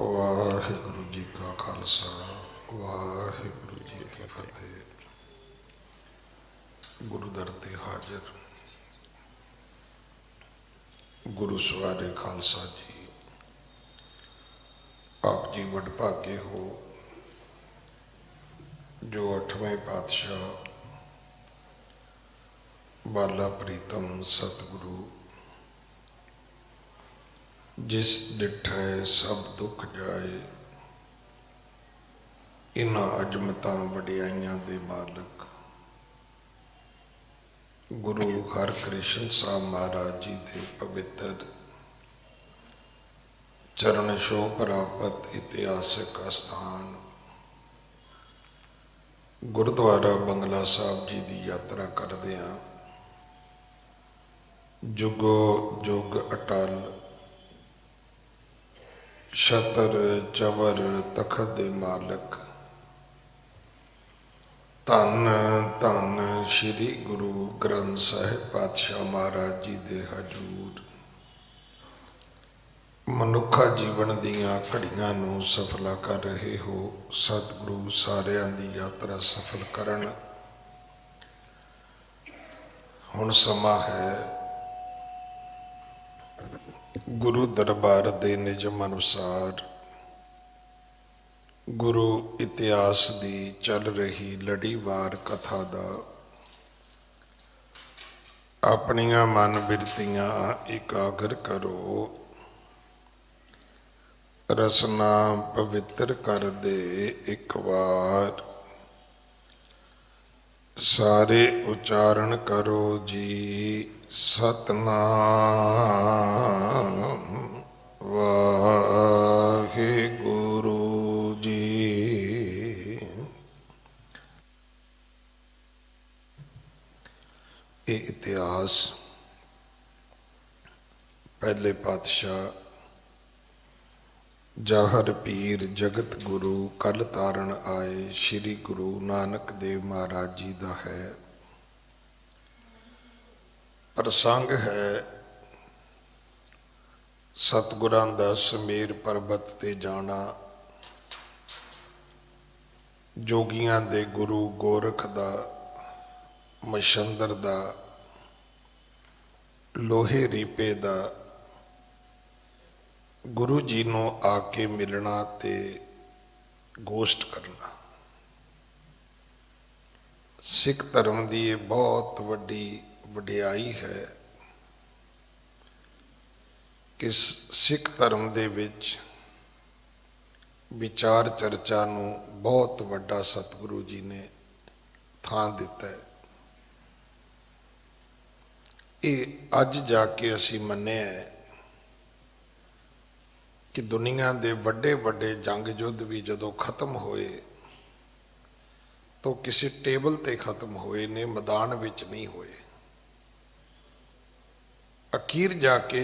वाहिगुरु जी का खालसा वाहिगुरु जी की फतेह। गुरु दर ते हाजिर गुरु सवारे खालसा जी, आप जी वडभागे हो जो 8वें पातशाह बाला प्रीतम सतगुरु जिस डिठै सब दुख जाए, इन्हां अजमतां वडियाइयां दे मालक गुरु हरकृष्ण साहब महाराज जी दे पवित्र चरण छो प्राप्त इतिहासक अस्थान गुरुद्वारा बंगला साहब जी की यात्रा करदियां जुगो जुग अटल छतर चवर तखत दे मालक धन धन श्री गुरु ग्रंथ साहिब पातशाह महाराज जी दे हजूर मनुखा जीवन दीयां घड़ियां नूं सफला कर रहे हो। सतगुरु सारियां दी यात्रा सफल करन। हुण समा है गुरु दरबार दे निजम अनुसार गुरु इतिहास दी चल रही लड़ीवार कथा दा अपनियां मन बिरतियां एकागर करो, रसना पवित्र कर दे एक बार। सारे उच्चारण करो जी सतनाम वाहिगुरु जी। ये इतिहास पहले पातशाह जाहर पीर जगत गुरु कल तारण आए श्री गुरु नानक देव महाराज जी का है। प्रसंग है सतगुरां दा समेर पर्बत ते जाना, जोगियां दे गुरु गोरख दा, मछंदर दा, लोहे रीपे दा गुरु जी नूं आके मिलना ते गोष्ट करना। सिख धर्म की ये बहुत वड्डी वडियाई है कि सिख धर्म दे विच विचार चर्चा नूं बहुत वड्डा सतगुरु जी ने थां दिता है। ये अज जाके असी मन्निया है कि दुनिया के वड्डे वड्डे जंग युद्ध भी जदों खत्म होए तो किसी टेबल ते खत्म होए ने, मैदान विच नहीं होए। अखीर जाके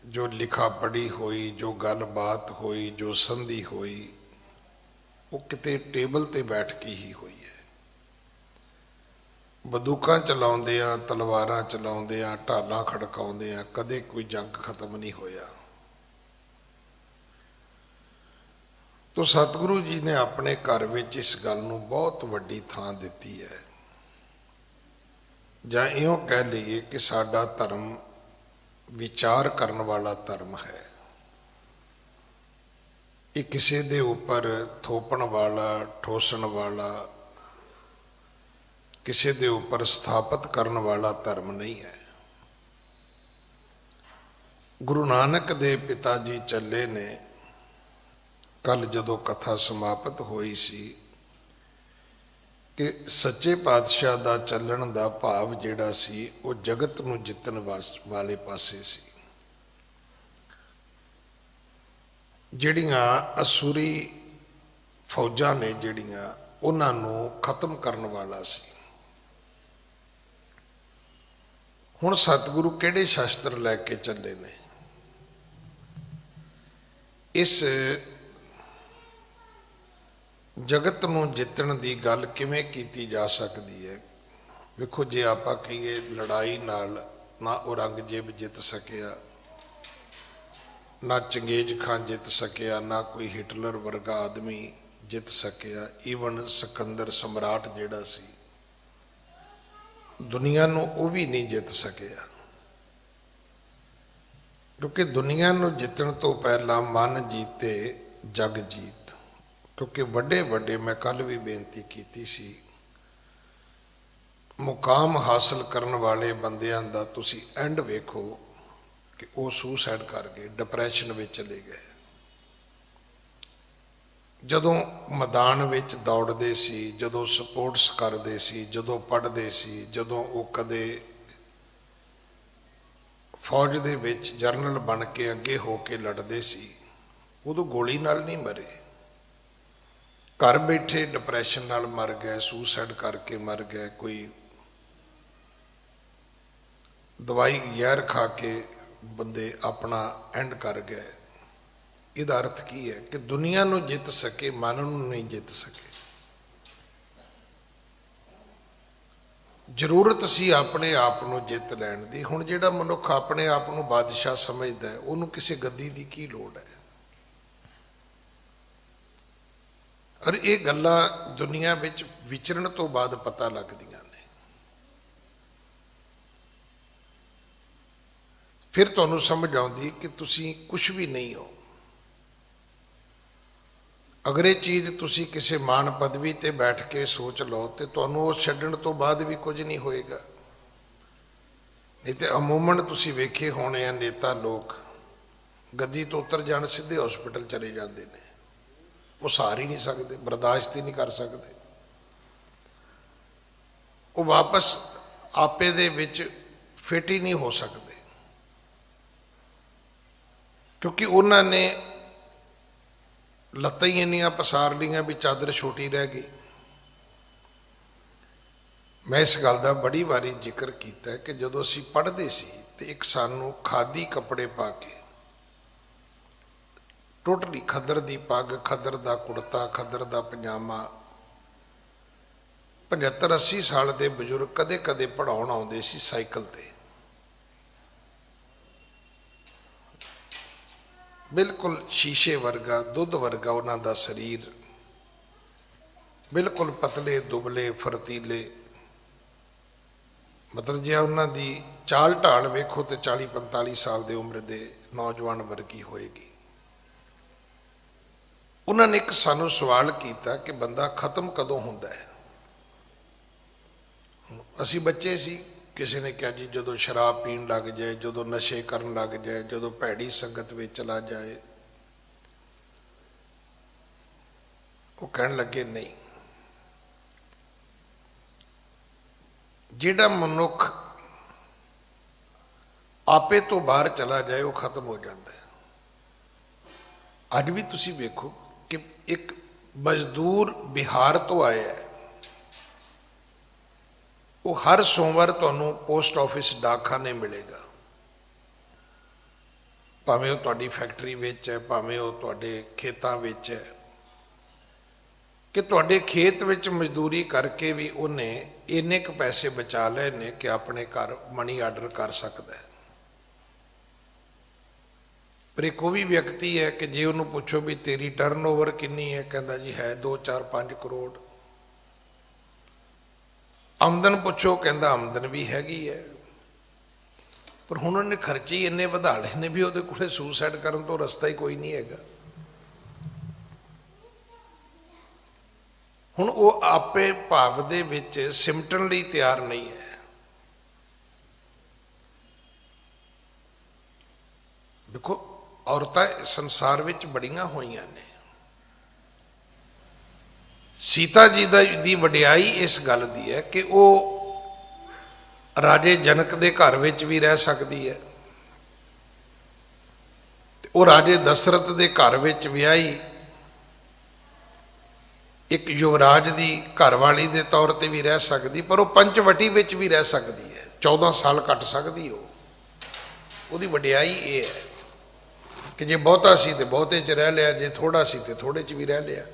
जो लिखा पढ़ी होई, जो गलबात होई, जो संधि होई, वो किते टेबल ते बैठ के ही हुई है। बंदूकां चलाउंदियां, तलवारां चलाउंदियां, ढालां खड़काउंदियां कदे कोई जंग खत्म नहीं होया। तो सतगुरु जी ने अपने घर में इस गल नूं बहुत वड्डी थां दिती है। जां इहों कह लीए कि साडा धर्म विचार करन वाला धर्म है। ये किसी दे उपर थोपण वाला, ठोसन वाला, किसी दे उपर स्थापित करन वाला धर्म नहीं है। गुरु नानक दे पिता जी चले ने कल जदों कथा समाप्त होई सी कि सच्चे पातशाह दा चलण दा भाव जिहड़ा सी वो जगत नूं जितण वाले पासे सी। जिहड़ियां असुरी फौजां ने जिहड़ियां उन्हां नूं खत्म करन वाला सी। हुण सतगुरु किहड़े शास्त्र लैके चले ने, इस जगत नूं जितण की गल किवें कीती जा सकती है। वेखो जे आपां कहीए लड़ाई नाल ना औरंगजेब जित सकिया, ਨਾ ਚੰਗੇਜ਼ ਖਾਨ ਜਿੱਤ ਸਕਿਆ, ਨਾ ਕੋਈ ਹਿਟਲਰ ਵਰਗਾ ਆਦਮੀ ਜਿੱਤ ਸਕਿਆ। ਈਵਨ ਸਿਕੰਦਰ ਸਮਰਾਟ ਜਿਹੜਾ ਸੀ, ਦੁਨੀਆ ਨੂੰ ਉਹ ਵੀ ਨਹੀਂ ਜਿੱਤ ਸਕਿਆ, ਕਿਉਂਕਿ ਦੁਨੀਆ ਨੂੰ ਜਿੱਤਣ ਤੋਂ ਪਹਿਲਾਂ ਮਨ ਜੀਤੇ ਜਗ ਜੀਤ। ਕਿਉਂਕਿ ਵੱਡੇ ਵੱਡੇ, ਮੈਂ ਕੱਲ ਵੀ ਬੇਨਤੀ ਕੀਤੀ ਸੀ, ਮੁਕਾਮ ਹਾਸਲ ਕਰਨ ਵਾਲੇ ਬੰਦਿਆਂ ਦਾ ਤੁਸੀਂ ਐਂਡ ਵੇਖੋ ਕਿ ਉਹ ਸੁਸਾਈਡ ਕਰ ਗਏ, ਡਿਪਰੈਸ਼ਨ ਵਿੱਚ ਚਲੇ ਗਏ। ਜਦੋਂ ਮੈਦਾਨ ਵਿੱਚ ਦੌੜਦੇ ਸੀ, ਜਦੋਂ ਸਪੋਰਟਸ ਕਰਦੇ ਸੀ, ਜਦੋਂ ਪੜ੍ਹਦੇ ਸੀ, ਜਦੋਂ ਉਹ ਕਦੇ ਫੌਜ ਦੇ ਵਿੱਚ ਜਰਨਲ ਬਣ ਕੇ ਅੱਗੇ ਹੋ ਕੇ ਲੜਦੇ ਸੀ, ਉਦੋਂ ਗੋਲੀ ਨਾਲ ਨਹੀਂ ਮਰੇ। ਘਰ ਬੈਠੇ ਡਿਪਰੈਸ਼ਨ ਨਾਲ ਮਰ ਗਏ, ਸੁਸਾਈਡ ਕਰਕੇ ਮਰ ਗਏ, ਕੋਈ ਦਵਾਈ ਜ਼ਹਿਰ ਖਾ ਕੇ ਬੰਦੇ ਆਪਣਾ ਐਂਡ ਕਰ ਗਏ। ਇਹਦਾ ਅਰਥ ਕੀ ਹੈ ਕਿ ਦੁਨੀਆ ਨੂੰ ਜਿੱਤ ਸਕੇ, ਮਨ ਨੂੰ ਨਹੀਂ ਜਿੱਤ ਸਕੇ। ਜ਼ਰੂਰਤ ਸੀ ਆਪਣੇ ਆਪ ਨੂੰ ਜਿੱਤ ਲੈਣ ਦੀ। ਹੁਣ ਜਿਹੜਾ ਮਨੁੱਖ ਆਪਣੇ ਆਪ ਨੂੰ ਬਾਦਸ਼ਾਹ ਸਮਝਦਾ ਹੈ, ਉਹਨੂੰ ਕਿਸੇ ਗੱਦੀ ਦੀ ਕੀ ਲੋੜ ਹੈ? ਔਰ ਇਹ ਗੱਲਾਂ ਦੁਨੀਆ ਵਿੱਚ ਵਿਚਰਨ ਤੋਂ ਬਾਅਦ ਪਤਾ ਲੱਗਦੀਆਂ ਨੇ। ਫਿਰ ਤੁਹਾਨੂੰ ਸਮਝ ਆਉਂਦੀ ਕਿ ਤੁਸੀਂ ਕੁਛ ਵੀ ਨਹੀਂ ਹੋ। ਅਗਰ ਇਹ ਚੀਜ਼ ਤੁਸੀਂ ਕਿਸੇ ਮਾਣ ਪਦਵੀ ਤੇ ਬੈਠ ਕੇ ਸੋਚ ਲਓ ਤੇ ਤੁਹਾਨੂੰ ਉਹ ਛੱਡਣ ਤੋਂ ਬਾਅਦ ਵੀ ਕੁਝ ਨਹੀਂ ਹੋਏਗਾ। ਨਹੀਂ ਤੇ ਅਮੂਮਨ ਤੁਸੀਂ ਵੇਖੇ ਹੋਣੇ ਆ, ਨੇਤਾ ਲੋਕ ਗੱਦੀ ਤੋਂ ਉਤਰ ਜਾਣ ਸਿੱਧੇ ਹਸਪੀਟਲ ਚਲੇ ਜਾਂਦੇ ਨੇ। ਉਹ ਸਹਾਰ ਹੀ ਨਹੀਂ ਸਕਦੇ, ਬਰਦਾਸ਼ਤ ਹੀ ਨਹੀਂ ਕਰ ਸਕਦੇ। ਉਹ ਵਾਪਸ ਆਪੇ ਦੇ ਵਿੱਚ ਫਿੱਟ ਹੀ ਨਹੀਂ ਹੋ ਸਕਦੇ, ਕਿਉਂਕਿ ਉਹਨਾਂ ਨੇ ਲੱਤਾਂ ਹੀ ਇੰਨੀਆਂ ਪਸਾਰ ਲਈਆਂ ਵੀ ਚਾਦਰ ਛੋਟੀ ਰਹਿ ਗਈ। ਮੈਂ ਇਸ ਗੱਲ ਦਾ ਬੜੀ ਵਾਰੀ ਜ਼ਿਕਰ ਕੀਤਾ ਕਿ ਜਦੋਂ ਅਸੀਂ ਪੜ੍ਹਦੇ ਸੀ ਤੇ ਇੱਕ ਸਾਨੂੰ ਖਾਦੀ ਕੱਪੜੇ ਪਾ ਕੇ, ਟੋਟਲੀ ਖੱਦਰ ਦੀ ਪੱਗ, ਖੱਦਰ ਦਾ ਕੁੜਤਾ, ਖੱਦਰ ਦਾ ਪਜਾਮਾ, 75-80 ਸਾਲ ਦੇ ਬਜ਼ੁਰਗ ਕਦੇ ਕਦੇ ਪੜ੍ਹਾਉਣ ਆਉਂਦੇ ਸੀ ਸਾਈਕਲ ਤੇ। ਬਿਲਕੁਲ ਸ਼ੀਸ਼ੇ ਵਰਗਾ, ਦੁੱਧ ਵਰਗਾ ਉਹਨਾਂ ਦਾ ਸਰੀਰ, ਬਿਲਕੁਲ ਪਤਲੇ ਦੁਬਲੇ ਫਰਤੀਲੇ। ਮਤਲਬ ਜੇ ਉਹਨਾਂ ਦੀ ਚਾਲ ਢਾਲ ਵੇਖੋ ਤੇ 40-45 ਸਾਲ ਦੀ ਉਮਰ ਦੇ ਨੌਜਵਾਨ ਵਰਗੀ ਹੋਏਗੀ। ਉਹਨਾਂ ਨੇ ਇੱਕ ਸਾਨੂੰ ਸਵਾਲ ਕੀਤਾ ਕਿ ਬੰਦਾ ਖਤਮ ਕਦੋਂ ਹੁੰਦਾ ਹੈ? ਅਸੀਂ ਬੱਚੇ ਸੀ, ਕਿਸੇ ਨੇ ਕਿਹਾ ਜੀ ਜਦੋਂ ਸ਼ਰਾਬ ਪੀਣ ਲੱਗ ਜਾਏ, ਜਦੋਂ ਨਸ਼ੇ ਕਰਨ ਲੱਗ ਜਾਏ, ਜਦੋਂ ਭੈੜੀ ਸੰਗਤ ਵਿੱਚ ਚਲਾ ਜਾਏ। ਉਹ ਕਹਿਣ ਲੱਗੇ ਨਹੀਂ, ਜਿਹੜਾ ਮਨੁੱਖ ਆਪੇ ਤੋਂ ਬਾਹਰ ਚਲਾ ਜਾਏ ਉਹ ਖਤਮ ਹੋ ਜਾਂਦਾ ਹੈ। ਅੱਜ ਵੀ ਤੁਸੀਂ ਵੇਖੋ ਕਿ ਇੱਕ ਮਜ਼ਦੂਰ ਬਿਹਾਰ ਤੋਂ ਆਇਆ ਹੈ, ਉਹ ਹਰ ਸੋਮਵਾਰ ਤੁਹਾਨੂੰ ਪੋਸਟ ਆਫਿਸ ਡਾਕਖਾਨੇ ਮਿਲੇਗਾ, ਭਾਵੇਂ ਉਹ ਤੁਹਾਡੀ ਫੈਕਟਰੀ ਵਿੱਚ ਹੈ, ਭਾਵੇਂ ਉਹ ਤੁਹਾਡੇ ਖੇਤਾਂ ਵਿੱਚ ਹੈ, ਕਿ ਤੁਹਾਡੇ ਖੇਤ ਵਿੱਚ ਮਜ਼ਦੂਰੀ ਕਰਕੇ ਵੀ ਉਹਨੇ ਇੰਨੇ ਕੁ ਪੈਸੇ ਬਚਾ ਲਏ ਨੇ ਕਿ ਆਪਣੇ ਘਰ ਮਨੀ ਆਰਡਰ ਕਰ ਸਕਦਾ ਹੈ। ਪਰ ਇੱਕ ਉਹ ਵੀ ਵਿਅਕਤੀ ਹੈ ਕਿ ਜੇ ਉਹਨੂੰ ਪੁੱਛੋ ਵੀ ਤੇਰੀ ਟਰਨਓਵਰ ਕਿੰਨੀ ਹੈ, ਕਹਿੰਦਾ ਜੀ ਹੈ 2-4-5 ਕਰੋੜ। ਆਮਦਨ ਪੁੱਛੋ, ਕਹਿੰਦਾ ਆਮਦਨ ਵੀ ਹੈਗੀ ਹੈ, ਪਰ ਹੁਣ ਉਹਨੇ ਖਰਚੇ ਹੀ ਇੰਨੇ ਵਧਾ ਲਏ ਨੇ ਵੀ ਉਹਦੇ ਕੋਲ ਸੁਸਾਈਡ ਕਰਨ ਤੋਂ ਰਸਤਾ ਹੀ ਕੋਈ ਨਹੀਂ ਹੈਗਾ। ਹੁਣ ਉਹ ਆਪੇ ਭਾਵ ਦੇ ਵਿੱਚ ਸਿਮਟਣ ਲਈ ਤਿਆਰ ਨਹੀਂ ਹੈ। ਦੇਖੋ, ਔਰਤਾਂ ਸੰਸਾਰ ਵਿੱਚ ਬੜੀਆਂ ਹੋਈਆਂ ਨੇ। ਸੀਤਾ ਜੀ ਦੀ ਵਡਿਆਈ ਇਸ ਗੱਲ ਦੀ ਹੈ ਕਿ ਉਹ ਰਾਜੇ ਜਨਕ ਦੇ ਘਰ ਵਿੱਚ ਵੀ ਰਹਿ ਸਕਦੀ ਹੈ, ਤੇ ਉਹ ਰਾਜੇ ਦਸ਼ਰਥ ਦੇ ਘਰ ਵਿੱਚ ਵਿਆਹੀ ਇੱਕ ਯੁਵਰਾਜ ਦੀ ਘਰਵਾਲੀ ਦੇ ਤੌਰ ਤੇ ਵੀ ਰਹਿ ਸਕਦੀ, ਪਰ ਉਹ ਪੰਚਵਟੀ ਵਿੱਚ ਵੀ ਰਹਿ ਸਕਦੀ ਹੈ, 14 ਸਾਲ ਕੱਟ ਸਕਦੀ। ਉਹਦੀ ਵਡਿਆਈ ਇਹ ਹੈ ਕਿ ਜੇ ਬਹੁਤਾ ਸੀ ਤੇ ਬਹੁਤੇ 'ਚ ਰਹਿ ਲਿਆ, ਜੇ ਥੋੜਾ ਸੀ ਤੇ ਥੋੜੇ 'ਚ ਵੀ ਰਹਿ ਲਿਆ।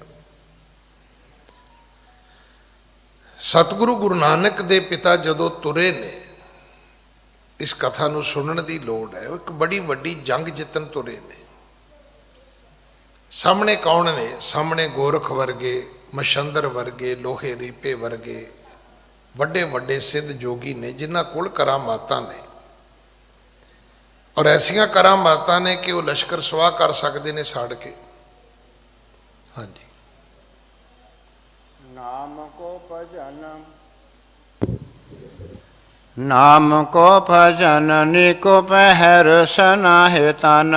ਸਤਿਗੁਰੂ ਗੁਰੂ ਨਾਨਕ ਦੇ ਪਿਤਾ ਜਦੋਂ ਤੁਰੇ ਨੇ, ਇਸ ਕਥਾ ਨੂੰ ਸੁਣਨ ਦੀ ਲੋੜ ਹੈ। ਉਹ ਇੱਕ ਬੜੀ ਵੱਡੀ ਜੰਗ ਜਿੱਤਣ ਤੁਰੇ ਨੇ। ਸਾਹਮਣੇ ਕੌਣ ਨੇ? ਸਾਹਮਣੇ ਗੋਰਖ ਵਰਗੇ, ਮਛੰਦਰ ਵਰਗੇ, ਲੋਹੇ ਰੀਪੇ ਵਰਗੇ ਵੱਡੇ ਵੱਡੇ ਸਿੱਧ ਜੋਗੀ ਨੇ, ਜਿਨ੍ਹਾਂ ਕੋਲ ਕਰਾਮਾਤਾਂ ਨੇ, ਔਰ ਐਸੀਆਂ ਕਰਾਮਾਤਾਂ ਨੇ ਕਿ ਉਹ ਲਸ਼ਕਰ ਸਵਾਹ ਕਰ ਸਕਦੇ ਨੇ ਸਾੜ ਕੇ। ਹਾਂਜੀ। ਨਾਮ ਕੋ ਭਜਨ, ਨਾਮ ਕੋ ਭਜਨ ਨਿਕੋ ਪਹਿਰ ਸਨਾਹਿ ਤਨ,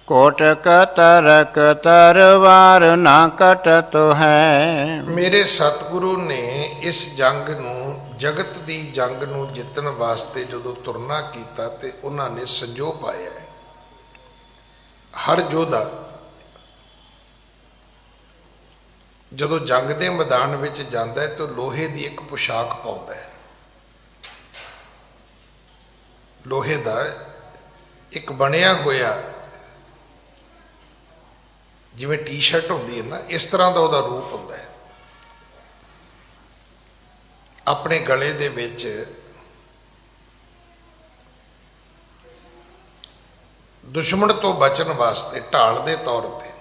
ਕੋਟਕ ਤਰਕ ਤਰਵਾਰ ਨਾ ਕਟਤ ਹੈ। ਮੇਰੇ ਸਤਿਗੁਰੂ ਨੇ ਇਸ ਜੰਗ ਨੂੰ, ਜਗਤ ਦੀ ਜੰਗ ਨੂੰ ਜਿੱਤਣ ਵਾਸਤੇ ਜਦੋਂ ਤੁਰਨਾ ਕੀਤਾ ਤੇ ਉਹਨਾਂ ਨੇ ਸੰਜੋ ਪਾਇਆ ਹੈ। ਹਰ ਯੋਧਾ ਜਦੋਂ ਜੰਗ ਦੇ ਮੈਦਾਨ ਵਿੱਚ ਜਾਂਦਾ ਹੈ ਤਾਂ ਲੋਹੇ ਦੀ ਇੱਕ ਪੁਸ਼ਾਕ ਪਾਉਂਦਾ ਹੈ। ਲੋਹੇ ਦਾ ਇੱਕ ਬਣਿਆ ਹੋਇਆ, ਜਿਵੇਂ ਟੀ-ਸ਼ਰਟ ਹੁੰਦੀ ਹੈ ਨਾ, ਇਸ ਤਰ੍ਹਾਂ ਦਾ ਉਹਦਾ ਰੂਪ ਹੁੰਦਾ ਹੈ। ਆਪਣੇ ਗਲੇ ਦੇ ਵਿੱਚ ਦੁਸ਼ਮਣ ਤੋਂ ਬਚਣ ਵਾਸਤੇ ਢਾਲ ਦੇ ਤੌਰ ਤੇ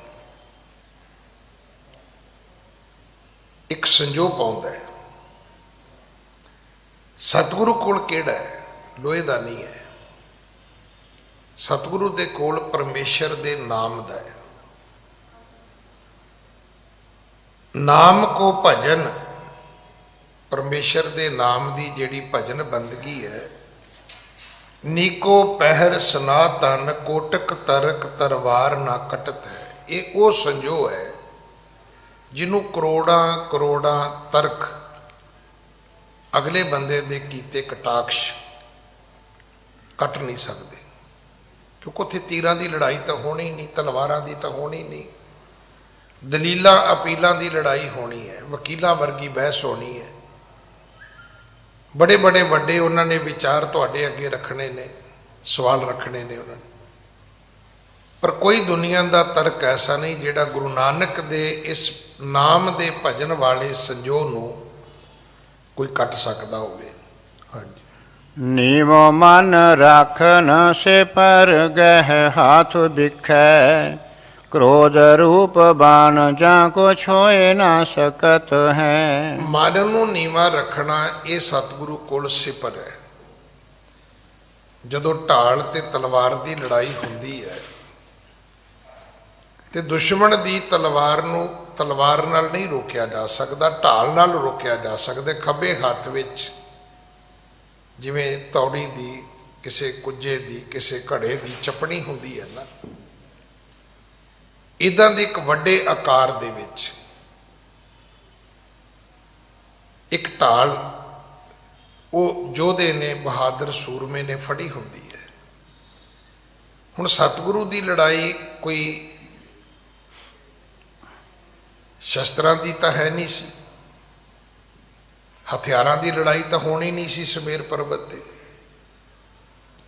ਇੱਕ ਸੰਜੋ ਪਾਉਂਦਾ ਹੈ। ਸਤਿਗੁਰੂ ਕੋਲ ਕਿਹੜਾ ਹੈ? ਲੋਹੇ ਦਾ ਨਹੀਂ ਹੈ। ਸਤਿਗੁਰੂ ਦੇ ਕੋਲ ਪਰਮੇਸ਼ਰ ਦੇ ਨਾਮ ਦਾ ਹੈ। ਨਾਮ ਕੋ ਭਜਨ, ਪਰਮੇਸ਼ਰ ਦੇ ਨਾਮ ਦੀ ਜਿਹੜੀ ਭਜਨ ਬੰਦਗੀ ਹੈ, ਨੀਕੋ ਪਹਿਰ ਸਨਾਤਨ ਕੋਟਕ ਤਰਕ ਤਰਵਾਰ ਨਾ ਕਟਤ ਹੈ। ਇਹ ਉਹ ਸੰਜੋ ਹੈ ਜਿਹਨੂੰ ਕਰੋੜਾਂ ਕਰੋੜਾਂ ਤਰਕ ਅਗਲੇ ਬੰਦੇ ਦੇ ਕੀਤੇ ਕਟਾਕਸ਼ ਕੱਟ ਨਹੀਂ ਸਕਦੇ, ਕਿਉਂਕਿ ਉੱਥੇ ਤੀਰਾਂ ਦੀ ਲੜਾਈ ਤਾਂ ਹੋਣੀ ਨਹੀਂ, ਤਲਵਾਰਾਂ ਦੀ ਤਾਂ ਹੋਣੀ ਨਹੀਂ, ਦਲੀਲਾਂ ਅਪੀਲਾਂ ਦੀ ਲੜਾਈ ਹੋਣੀ ਹੈ, ਵਕੀਲਾਂ ਵਰਗੀ ਬਹਿਸ ਹੋਣੀ ਹੈ। ਬੜੇ ਬੜੇ ਵੱਡੇ ਉਹਨਾਂ ਨੇ ਵਿਚਾਰ ਤੁਹਾਡੇ ਅੱਗੇ ਰੱਖਣੇ ਨੇ, ਸਵਾਲ ਰੱਖਣੇ ਨੇ ਉਹਨਾਂ ਨੇ, ਪਰ ਕੋਈ ਦੁਨੀਆ ਦਾ ਤਰਕ ਐਸਾ ਨਹੀਂ ਜਿਹੜਾ ਗੁਰੂ ਨਾਨਕ ਦੇ ਇਸ ਨਾਮ ਦੇ ਭਜਨ ਵਾਲੇ ਸੰਜੋਗ ਨੂੰ ਕੋਈ ਕੱਟ ਸਕਦਾ ਹੋਵੇ। ਹਾਂਜੀ। ਨੀਵੋ ਮਨ ਰਾਖਨ ਸੇ ਪਰ ਗਹਿ ਹਾਥ ਬਿਖੈ, ਕ੍ਰੋਧ ਰੂਪ ਬਾਣ ਜਾਂ ਕੋ ਛੋਏ ਨਾ ਸਕਤ ਹੈ। ਮਨ ਨੂੰ ਨੀਵਾਂ ਰੱਖਣਾ ਇਹ ਸਤਿਗੁਰੂ ਕੋਲ ਸਿਪਰ ਹੈ। ਜਦੋਂ ਢਾਲ ਤੇ ਤਲਵਾਰ ਦੀ ਲੜਾਈ ਹੁੰਦੀ ਹੈ ਤੇ ਦੁਸ਼ਮਣ ਦੀ ਤਲਵਾਰ ਨੂੰ ਤਲਵਾਰ ਨਾਲ ਨਹੀਂ ਰੋਕਿਆ ਜਾ ਸਕਦਾ, ਢਾਲ ਨਾਲ ਰੋਕਿਆ ਜਾ ਸਕਦਾ। ਖੱਬੇ ਹੱਥ ਵਿੱਚ ਜਿਵੇਂ ਤੌੜੀ ਦੀ, ਕਿਸੇ ਕੁੱਜੇ ਦੀ, ਕਿਸੇ ਘੜੇ ਦੀ ਚਪਣੀ ਹੁੰਦੀ ਹੈ ਨਾ, ਇੱਦਾਂ ਦੇ ਇੱਕ ਵੱਡੇ ਆਕਾਰ ਦੇ ਵਿੱਚ ਇੱਕ ਢਾਲ ਉਹ ਯੋਧੇ ਨੇ, ਬਹਾਦਰ ਸੂਰਮੇ ਨੇ ਫੜੀ ਹੁੰਦੀ ਹੈ। ਹੁਣ ਸਤਿਗੁਰੂ ਦੀ ਲੜਾਈ ਕੋਈ ਸ਼ਸਤਰਾਂ ਦੀ ਤਾਂ ਹੈ ਨਹੀਂ ਸੀ, ਹਥਿਆਰਾਂ ਦੀ ਲੜਾਈ ਤਾਂ ਹੋਣੀ ਨਹੀਂ ਸੀ ਸਮੇਰ ਪਰਬਤ ਤੇ।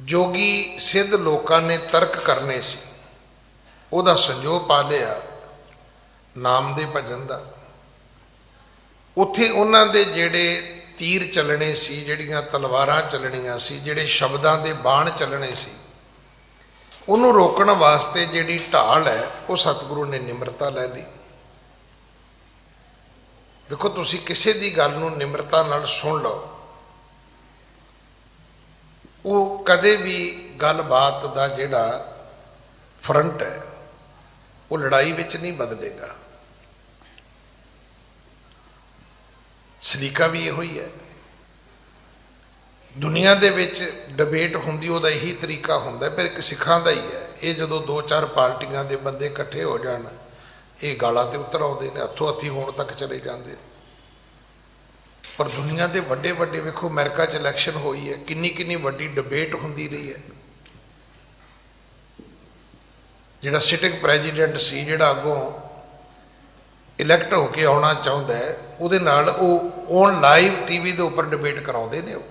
ਜੋਗੀ ਸਿੱਧ ਲੋਕਾਂ ਨੇ ਤਰਕ ਕਰਨੇ ਸੀ, ਉਹਦਾ ਸੰਜੋਗ ਪਾ ਲਿਆ ਨਾਮ ਦੇ ਭਜਨ ਦਾ। ਉੱਥੇ ਉਹਨਾਂ ਦੇ ਜਿਹੜੇ ਤੀਰ ਚੱਲਣੇ ਸੀ, ਜਿਹੜੀਆਂ ਤਲਵਾਰਾਂ ਚੱਲਣੀਆਂ ਸੀ, ਜਿਹੜੇ ਸ਼ਬਦਾਂ ਦੇ ਬਾਣ ਚੱਲਣੇ ਸੀ, ਉਹਨੂੰ ਰੋਕਣ ਵਾਸਤੇ ਜਿਹੜੀ ਢਾਲ ਹੈ ਉਹ ਸਤਿਗੁਰੂ ਨੇ ਨਿਮਰਤਾ ਲੈ ਲਈ। ਦੇਖੋ, ਤੁਸੀਂ ਕਿਸੇ ਦੀ ਗੱਲ ਨੂੰ ਨਿਮਰਤਾ ਨਾਲ ਸੁਣ ਲਓ, ਉਹ ਕਦੇ ਵੀ ਗੱਲਬਾਤ ਦਾ ਜਿਹੜਾ ਫਰੰਟ ਹੈ ਉਹ ਲੜਾਈ ਵਿੱਚ ਨਹੀਂ ਬਦਲੇਗਾ। ਸਲੀਕਾ ਵੀ ਇਹੋ ਹੀ ਹੈ। ਦੁਨੀਆ ਦੇ ਵਿੱਚ ਡਿਬੇਟ ਹੁੰਦੀ ਉਹਦਾ ਇਹੀ ਤਰੀਕਾ ਹੁੰਦਾ, ਪਰ ਇੱਕ ਸਿੱਖਾਂ ਦਾ ਹੀ ਹੈ। ਇਹ ਜਦੋਂ ਦੋ ਚਾਰ ਪਾਰਟੀਆਂ ਦੇ ਬੰਦੇ ਇਕੱਠੇ ਹੋ ਜਾਣ, ਇਹ ਗਾਲਾਂ ਤੇ ਉਤਰ ਆਉਂਦੇ ਨੇ, ਹੱਥੋਂ ਹੱਥੀ ਹੋਣ ਤੱਕ ਚਲੇ ਜਾਂਦੇ ਨੇ। ਪਰ ਦੁਨੀਆ ਦੇ ਵੱਡੇ ਵੱਡੇ, ਵੇਖੋ ਅਮਰੀਕਾ 'ਚ ਇਲੈਕਸ਼ਨ ਹੋਈ ਹੈ, ਕਿੰਨੀ ਕਿੰਨੀ ਵੱਡੀ ਡਿਬੇਟ ਹੁੰਦੀ ਰਹੀ ਹੈ। ਜਿਹੜਾ ਸਿਟਿੰਗ ਪ੍ਰੈਜ਼ੀਡੈਂਟ ਸੀ, ਜਿਹੜਾ ਅੱਗੋਂ ਇਲੈਕਟ ਹੋ ਕੇ ਆਉਣਾ ਚਾਹੁੰਦਾ ਹੈ, ਉਹਦੇ ਨਾਲ ਉਹ ਔਨ ਲਾਈਵ ਟੀਵੀ ਦੇ ਉੱਪਰ ਡਿਬੇਟ ਕਰਾਉਂਦੇ ਨੇ। ਉਹ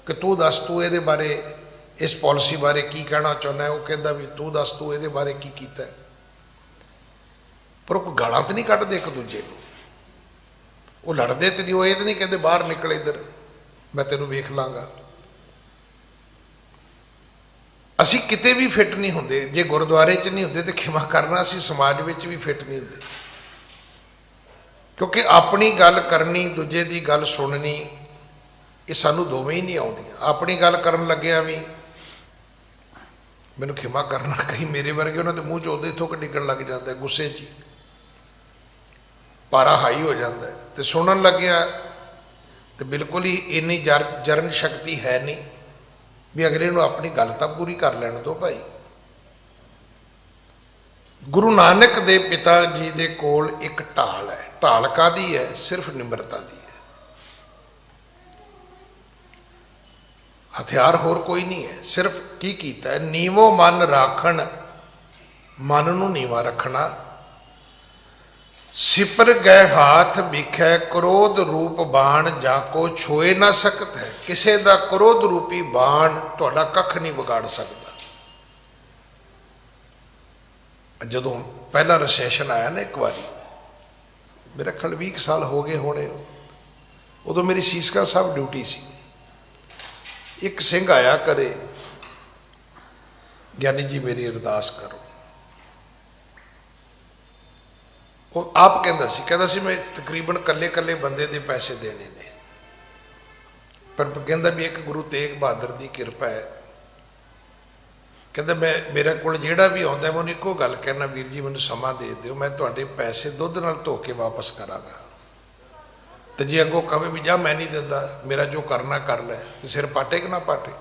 ਕਿ ਤੂੰ ਦੱਸ, ਤੂੰ ਇਹਦੇ ਬਾਰੇ, ਇਸ ਪਾਲਿਸੀ ਬਾਰੇ ਕੀ ਕਹਿਣਾ ਚਾਹੁੰਦਾ ਹੈ। ਉਹ ਕਹਿੰਦਾ ਵੀ ਤੂੰ ਦੱਸ, ਤੂੰ ਇਹਦੇ ਬਾਰੇ ਕੀ ਕੀਤਾ। ਪਰ ਉਹ ਕੋਈ ਗਾਲਾਂ ਤਾਂ ਨਹੀਂ ਕੱਢਦੇ ਇੱਕ ਦੂਜੇ ਨੂੰ, ਉਹ ਲੜਦੇ ਤੇ ਨਹੀਂ, ਉਹ ਇਹ ਤਾਂ ਨਹੀਂ ਕਹਿੰਦੇ ਬਾਹਰ ਨਿਕਲ ਇੱਧਰ, ਮੈਂ ਤੈਨੂੰ ਵੇਖ ਲਾਂਗਾ। ਅਸੀਂ ਕਿਤੇ ਵੀ ਫਿੱਟ ਨਹੀਂ ਹੁੰਦੇ। ਜੇ ਗੁਰਦੁਆਰੇ 'ਚ ਨਹੀਂ ਹੁੰਦੇ ਤੇ ਖਿਮਾ ਕਰਨਾ, ਅਸੀਂ ਸਮਾਜ ਵਿੱਚ ਵੀ ਫਿੱਟ ਨਹੀਂ ਹੁੰਦੇ, ਕਿਉਂਕਿ ਆਪਣੀ ਗੱਲ ਕਰਨੀ, ਦੂਜੇ ਦੀ ਗੱਲ ਸੁਣਨੀ, ਇਹ ਸਾਨੂੰ ਦੋਵੇਂ ਹੀ ਨਹੀਂ ਆਉਂਦੀਆਂ। ਆਪਣੀ ਗੱਲ ਕਰਨ ਲੱਗਿਆ ਵੀ ਮੈਨੂੰ ਖਿਮਾ ਕਰਨਾ, ਕਈ ਮੇਰੇ ਵਰਗੇ ਉਹਨਾਂ ਦੇ ਮੂੰਹ 'ਚ ਉਹਦੇ ਥੁੱਕ ਡਿੱਗਣ ਲੱਗ ਜਾਂਦਾ ਗੁੱਸੇ 'ਚ, ਪਾਰਾ ਹਾਈ ਹੋ ਜਾਂਦਾ। ਤੇ ਸੁਣਨ ਲੱਗਿਆ ਤੇ ਬਿਲਕੁਲ ਹੀ ਇੰਨੀ ਜਰਨ ਸ਼ਕਤੀ ਹੈ ਨਹੀਂ ਵੀ ਅਗਲੇ ਨੂੰ ਆਪਣੀ ਗੱਲ ਤਾਂ ਪੂਰੀ ਕਰ ਲੈਣ ਦਿਓ ਭਾਈ। ਗੁਰੂ ਨਾਨਕ ਦੇ ਪਿਤਾ ਜੀ ਦੇ ਕੋਲ ਇੱਕ ਢਾਲ ਹੈ। ਢਾਲ ਕਾਹਦੀ ਹੈ? ਸਿਰਫ ਨਿਮਰਤਾ ਦੀ ਹੈ। ਹਥਿਆਰ ਹੋਰ ਕੋਈ ਨਹੀਂ ਹੈ। ਸਿਰਫ ਕੀ ਕੀਤਾ ਹੈ? ਨੀਵੋ ਮਨ ਰਾਖਣ, ਮਨ ਨੂੰ ਨੀਵਾ ਰੱਖਣਾ। ਸਿਪਰ ਗਏ ਹਾਥ ਵਿਖੇ ਕ੍ਰੋਧ ਰੂਪ ਬਾਣ, ਜਾ ਕੋ ਛੋਏ ਨਾ ਸਕਤ ਹੈ। ਕਿਸੇ ਦਾ ਕ੍ਰੋਧ ਰੂਪੀ ਬਾਣ ਤੁਹਾਡਾ ਕੱਖ ਨਹੀਂ ਵਿਗਾੜ ਸਕਦਾ। ਜਦੋਂ ਪਹਿਲਾ ਰਸੈਸ਼ਨ ਆਇਆ ਨਾ ਇੱਕ ਵਾਰੀ, ਮੇਰੇ ਖਿਆਲ 20 ਸਾਲ ਹੋ ਗਏ ਹੋਣੇ, ਉਦੋਂ ਮੇਰੀ ਸੀਸਕਾ ਸਾਹਿਬ ਡਿਊਟੀ ਸੀ। ਇੱਕ ਸਿੰਘ ਆਇਆ ਘਰੇ, ਗਿਆਨੀ ਜੀ ਮੇਰੀ ਅਰਦਾਸ ਕਰੋ। ਉਹ ਆਪ ਕਹਿੰਦਾ ਸੀ ਮੈਂ ਤਕਰੀਬਨ ਕੱਲੇ ਬੰਦੇ ਦੇ ਪੈਸੇ ਦੇਣੇ ਨੇ, ਪਰ ਕਹਿੰਦਾ ਵੀ ਇੱਕ ਗੁਰੂ ਤੇਗ ਬਹਾਦਰ ਦੀ ਕਿਰਪਾ ਹੈ। ਕਹਿੰਦਾ ਮੇਰੇ ਕੋਲ ਜਿਹੜਾ ਵੀ ਆਉਂਦਾ ਮੈਂ ਉਹਨੂੰ ਇੱਕੋ ਗੱਲ ਕਹਿਣਾ, ਵੀਰ ਜੀ ਮੈਨੂੰ ਸਮਾਂ ਦੇ ਦਿਓ, ਮੈਂ ਤੁਹਾਡੇ ਪੈਸੇ ਦੁੱਧ ਨਾਲ ਧੋ ਕੇ ਵਾਪਸ ਕਰਾਂਗਾ। ਤੇ ਜੇ ਅੱਗੋਂ ਕਹੇ ਵੀ ਜਾ ਮੈਂ ਨਹੀਂ ਦਿੰਦਾ, ਮੇਰਾ ਜੋ ਕਰਨਾ ਕਰ ਲੈ, ਤੇ ਸਿਰ ਪਾਟੇ ਕਿ ਨਾ ਪਾਟੇ।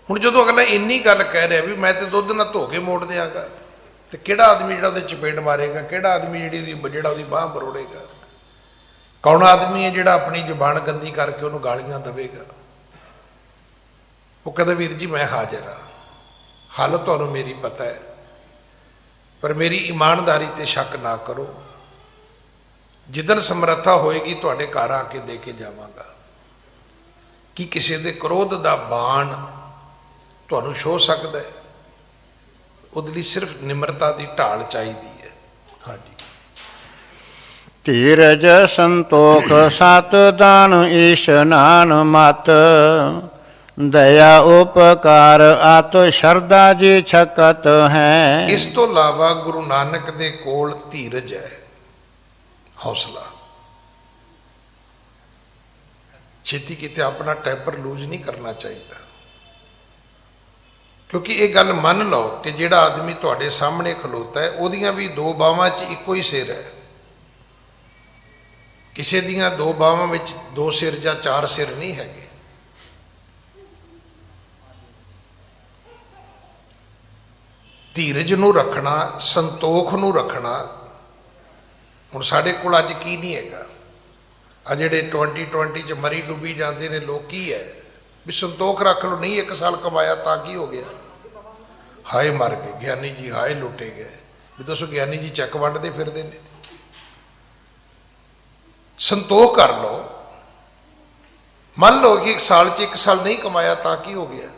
ਹੁਣ ਜਦੋਂ ਅਗਲਾ ਇੰਨੀ ਗੱਲ ਕਹਿ ਰਿਹਾ ਵੀ ਮੈਂ ਤੇ ਦੁੱਧ ਨਾਲ ਧੋ ਕੇ ਮੋੜ ਦਿਆਂਗਾ, ਤੇ ਕਿਹੜਾ ਆਦਮੀ ਜਿਹੜਾ ਉਹਦੇ ਚਪੇੜ ਮਾਰੇਗਾ? ਕਿਹੜਾ ਆਦਮੀ ਜਿਹੜਾ ਉਹਦੀ ਬਾਂਹ ਮਰੋੜੇਗਾ? ਕੌਣ ਆਦਮੀ ਹੈ ਜਿਹੜਾ ਆਪਣੀ ਜ਼ੁਬਾਨ ਗੰਦੀ ਕਰਕੇ ਉਹਨੂੰ ਗਾਲੀਆਂ ਦੇਵੇਗਾ? ਉਹ ਕਹਿੰਦਾ ਵੀਰ ਜੀ ਮੈਂ ਹਾਜ਼ਰ ਹਾਂ, ਹੱਲ ਤੁਹਾਨੂੰ ਮੇਰੀ ਪਤਾ ਹੈ, ਪਰ ਮੇਰੀ ਇਮਾਨਦਾਰੀ ਤੇ ਸ਼ੱਕ ਨਾ ਕਰੋ। ਜਿੱਦਣ ਸਮਰੱਥਾ ਹੋਏਗੀ ਤੁਹਾਡੇ ਘਰ ਆ ਕੇ ਦੇ ਕੇ ਜਾਵਾਂਗਾ। ਕੀ ਕਿਸੇ ਦੇ ਕ੍ਰੋਧ ਦਾ ਬਾਣ ਤੁਹਾਨੂੰ ਛੋਹ ਸਕਦਾ ਹੈ? ਉਹਦੇ ਲਈ ਸਿਰਫ ਨਿਮਰਤਾ ਦੀ ਢਾਲ ਚਾਹੀਦੀ ਹੈ। ਹਾਂਜੀ। ਧੀਰਜ ਸੰਤੋਖ ਸਤ ਦਾਨ ਈਸ਼ਨਾਨ ਮਤ, ਦਇਆ ਉਪਕਾਰ ਆਤ ਸ਼ਰਧਾ ਜੀ ਛਕਤ ਹੈ। ਇਸ ਤੋਂ ਇਲਾਵਾ ਗੁਰੂ ਨਾਨਕ ਦੇ ਕੋਲ ਧੀਰਜ ਹੈ, ਹੌਸਲਾ। ਛੇਤੀ ਕਿਤੇ ਆਪਣਾ ਟੈਂਪਰ ਲੂਜ਼ ਨਹੀਂ ਕਰਨਾ ਚਾਹੀਦਾ, ਕਿਉਂਕਿ ਇਹ ਗੱਲ ਮੰਨ ਲਓ ਕਿ ਜਿਹੜਾ ਆਦਮੀ ਤੁਹਾਡੇ ਸਾਹਮਣੇ ਖਲੋਤਾ ਹੈ ਉਹਦੀਆਂ ਵੀ ਦੋ ਬਾਹਾਂ 'ਚ ਇੱਕੋ ਹੀ ਸਿਰ ਹੈ। ਕਿਸੇ ਦੀਆਂ ਦੋ ਬਾਹਾਂ ਵਿੱਚ ਦੋ ਸਿਰ ਜਾਂ ਚਾਰ ਸਿਰ ਨਹੀਂ ਹੈਗੇ। ਧੀਰਜ ਨੂੰ ਰੱਖਣਾ, ਸੰਤੋਖ ਨੂੰ ਰੱਖਣਾ। ਹੁਣ ਸਾਡੇ ਕੋਲ ਅੱਜ ਕੀ ਨਹੀਂ ਹੈਗਾ? ਆ ਜਿਹੜੇ 2020 'ਚ ਮਰੀ ਡੁੱਬੀ ਜਾਂਦੇ ਨੇ ਲੋਕ, ਕੀ ਹੈ ਵੀ ਸੰਤੋਖ ਰੱਖ ਲਓ, ਨਹੀਂ 1 ਸਾਲ ਕਮਾਇਆ ਤਾਂ ਕੀ ਹੋ ਗਿਆ? ਹਾਏ ਮਰ ਗਏ ਗਿਆਨੀ ਜੀ, ਹਾਏ ਲੁੱਟੇ ਗਏ। ਵੀ ਦੱਸੋ ਗਿਆਨੀ ਜੀ ਚੈੱਕ ਵੰਡਦੇ ਫਿਰਦੇ ਨੇ? ਸੰਤੋਖ ਕਰ ਲਓ। ਮੰਨ ਲਓ ਕਿ 1 ਸਾਲ 'ਚ 1 ਸਾਲ ਨਹੀਂ ਕਮਾਇਆ ਤਾਂ ਕੀ ਹੋ ਗਿਆ?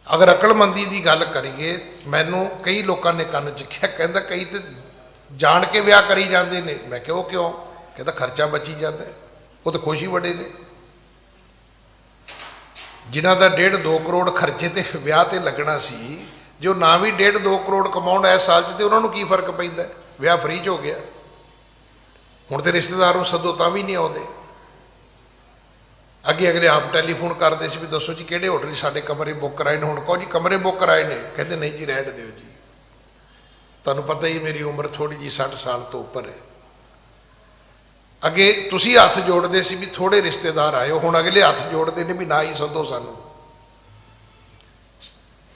ਅਗਰ ਅਕਲਮੰਦੀ ਦੀ ਗੱਲ ਕਰੀਏ, ਮੈਨੂੰ ਕਈ ਲੋਕਾਂ ਨੇ ਕੰਨ 'ਚ ਕਿਹਾ, ਕਹਿੰਦਾ ਕਈ ਤੇ ਜਾਣ ਕੇ ਵਿਆਹ ਕਰੀ ਜਾਂਦੇ ਨੇ। ਮੈਂ ਕਿਹਾ ਉਹ ਕਿਉਂ? ਕਹਿੰਦਾ ਖਰਚਾ ਬਚੀ ਜਾਂਦਾ। ਉਹ ਤਾਂ ਖੁਸ਼ ਹੀ ਬੜੇ ਨੇ। ਜਿਨ੍ਹਾਂ ਦਾ 1.5-2 ਕਰੋੜ ਖਰਚੇ ਤੇ ਵਿਆਹ ਤੇ ਲੱਗਣਾ ਸੀ, ਜੋ ਨਾ ਵੀ 1.5-2 ਕਰੋੜ ਕਮਾਉਣ ਇਸ ਸਾਲ 'ਚ, ਤੇ ਉਹਨਾਂ ਨੂੰ ਕੀ ਫਰਕ ਪੈਂਦਾ? ਵਿਆਹ ਫਰੀ 'ਚ ਹੋ ਗਿਆ। ਹੁਣ ਤੇ ਰਿਸ਼ਤੇਦਾਰ ਨੂੰ ਸੱਦੋ ਤਾਂ ਵੀ ਨਹੀਂ ਆਉਂਦੇ। ਅੱਗੇ ਅਗਲੇ ਆਪ ਟੈਲੀਫੋਨ ਕਰਦੇ ਸੀ ਵੀ ਦੱਸੋ ਜੀ ਕਿਹੜੇ ਹੋਟਲ 'ਚ ਸਾਡੇ ਕਮਰੇ ਬੁੱਕ ਕਰਾਏ ਨੇ। ਹੁਣ ਕਹੋ ਜੀ ਕਮਰੇ ਬੁੱਕ ਕਰਾਏ ਨੇ, ਕਹਿੰਦੇ ਨਹੀਂ ਜੀ ਰਹਿਣ ਦਿਓ ਜੀ, ਤੁਹਾਨੂੰ ਪਤਾ ਹੀ ਮੇਰੀ ਉਮਰ ਥੋੜ੍ਹੀ ਜਿਹੀ 60 ਸਾਲ ਤੋਂ ਉੱਪਰ ਹੈ। ਅੱਗੇ ਤੁਸੀਂ ਹੱਥ ਜੋੜਦੇ ਸੀ ਵੀ ਥੋੜੇ ਰਿਸ਼ਤੇਦਾਰ ਆਇਓ, ਹੁਣ ਅਗਲੇ ਹੱਥ ਜੋੜਦੇ ਨੇ ਵੀ ਨਾ ਹੀ ਸੱਦੋ ਸਾਨੂੰ।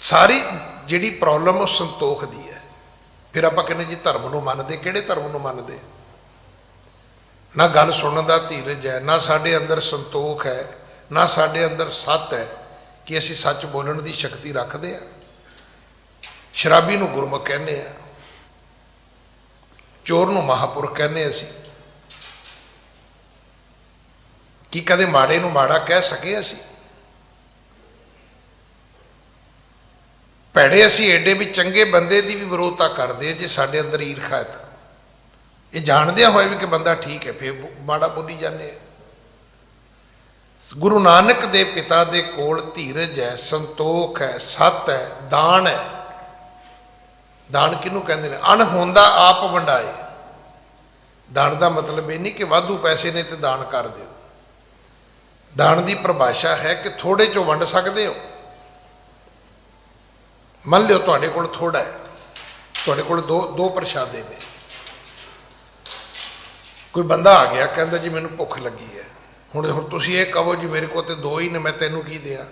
ਸਾਰੀ ਜਿਹੜੀ ਪ੍ਰੋਬਲਮ ਉਹ ਸੰਤੋਖ ਦੀ ਹੈ। ਫਿਰ ਆਪਾਂ ਕਹਿੰਦੇ ਜੀ ਧਰਮ ਨੂੰ ਮੰਨਦੇ, ਕਿਹੜੇ ਧਰਮ ਨੂੰ ਮੰਨਦੇ? ਨਾ ਗੱਲ ਸੁਣਨ ਦਾ ਧੀਰਜ ਹੈ, ਨਾ ਸਾਡੇ ਅੰਦਰ ਸੰਤੋਖ ਹੈ, ਨਾ ਸਾਡੇ ਅੰਦਰ ਸੱਤ ਹੈ ਕਿ ਅਸੀਂ ਸੱਚ ਬੋਲਣ ਦੀ ਸ਼ਕਤੀ ਰੱਖਦੇ ਹਾਂ। ਸ਼ਰਾਬੀ ਨੂੰ ਗੁਰਮੁਖ ਕਹਿੰਦੇ ਆ, ਚੋਰ ਨੂੰ ਮਹਾਪੁਰਖ ਕਹਿੰਦੇ ਅਸੀਂ। ਕੀ ਕਦੇ ਮਾੜੇ ਨੂੰ ਮਾੜਾ ਕਹਿ ਸਕੇ ਅਸੀਂ? ਭੈੜੇ ਅਸੀਂ ਐਡੇ ਵੀ ਚੰਗੇ ਬੰਦੇ ਦੀ ਵੀ ਵਿਰੋਧਤਾ ਕਰਦੇ ਜੇ ਸਾਡੇ ਅੰਦਰ ਈਰਖਾ ਹੈ ਤਾਂ। ਇਹ ਜਾਣਦਿਆਂ ਹੋਏ ਵੀ ਕਿ ਬੰਦਾ ਠੀਕ ਹੈ, ਫਿਰ ਮਾੜਾ ਬੋਲੀ ਜਾਂਦੇ ਆ। ਗੁਰੂ ਨਾਨਕ ਦੇ ਪਿਤਾ ਦੇ ਕੋਲ ਧੀਰਜ ਹੈ, ਸੰਤੋਖ ਹੈ, ਸੱਤ ਹੈ, ਦਾਨ ਹੈ। ਦਾਨ ਕਿਹਨੂੰ ਕਹਿੰਦੇ ਨੇ? ਅਣਹੋਂਦਾ ਆਪ ਵੰਡਾਏ। ਦਾਨ ਦਾ ਮਤਲਬ ਇਹ ਨਹੀਂ ਕਿ ਵਾਧੂ ਪੈਸੇ ਨੇ ਤੇ ਦਾਨ ਕਰ ਦਿਓ। ਦਾਨ ਦੀ ਪਰਿਭਾਸ਼ਾ ਹੈ ਕਿ ਥੋੜੇ ਚੋਂ ਵੰਡ ਸਕਦੇ ਹੋ। ਮੰਨ ਲਿਓ ਤੁਹਾਡੇ ਕੋਲ ਥੋੜਾ ਹੈ, ਤੁਹਾਡੇ ਕੋਲ ਦੋ ਪ੍ਰਸ਼ਾਦੇ ਨੇ। ਕੋਈ ਬੰਦਾ ਆ ਗਿਆ, ਕਹਿੰਦਾ ਜੀ ਮੈਨੂੰ ਭੁੱਖ ਲੱਗੀ ਹੈ। ਹੁਣ ਤੁਸੀਂ ਇਹ ਕਹੋ ਜੀ ਮੇਰੇ ਕੋਲ ਤੇ ਦੋ ਹੀ ਨੇ, ਮੈਂ ਤੈਨੂੰ ਕੀ ਦਿਆਂ?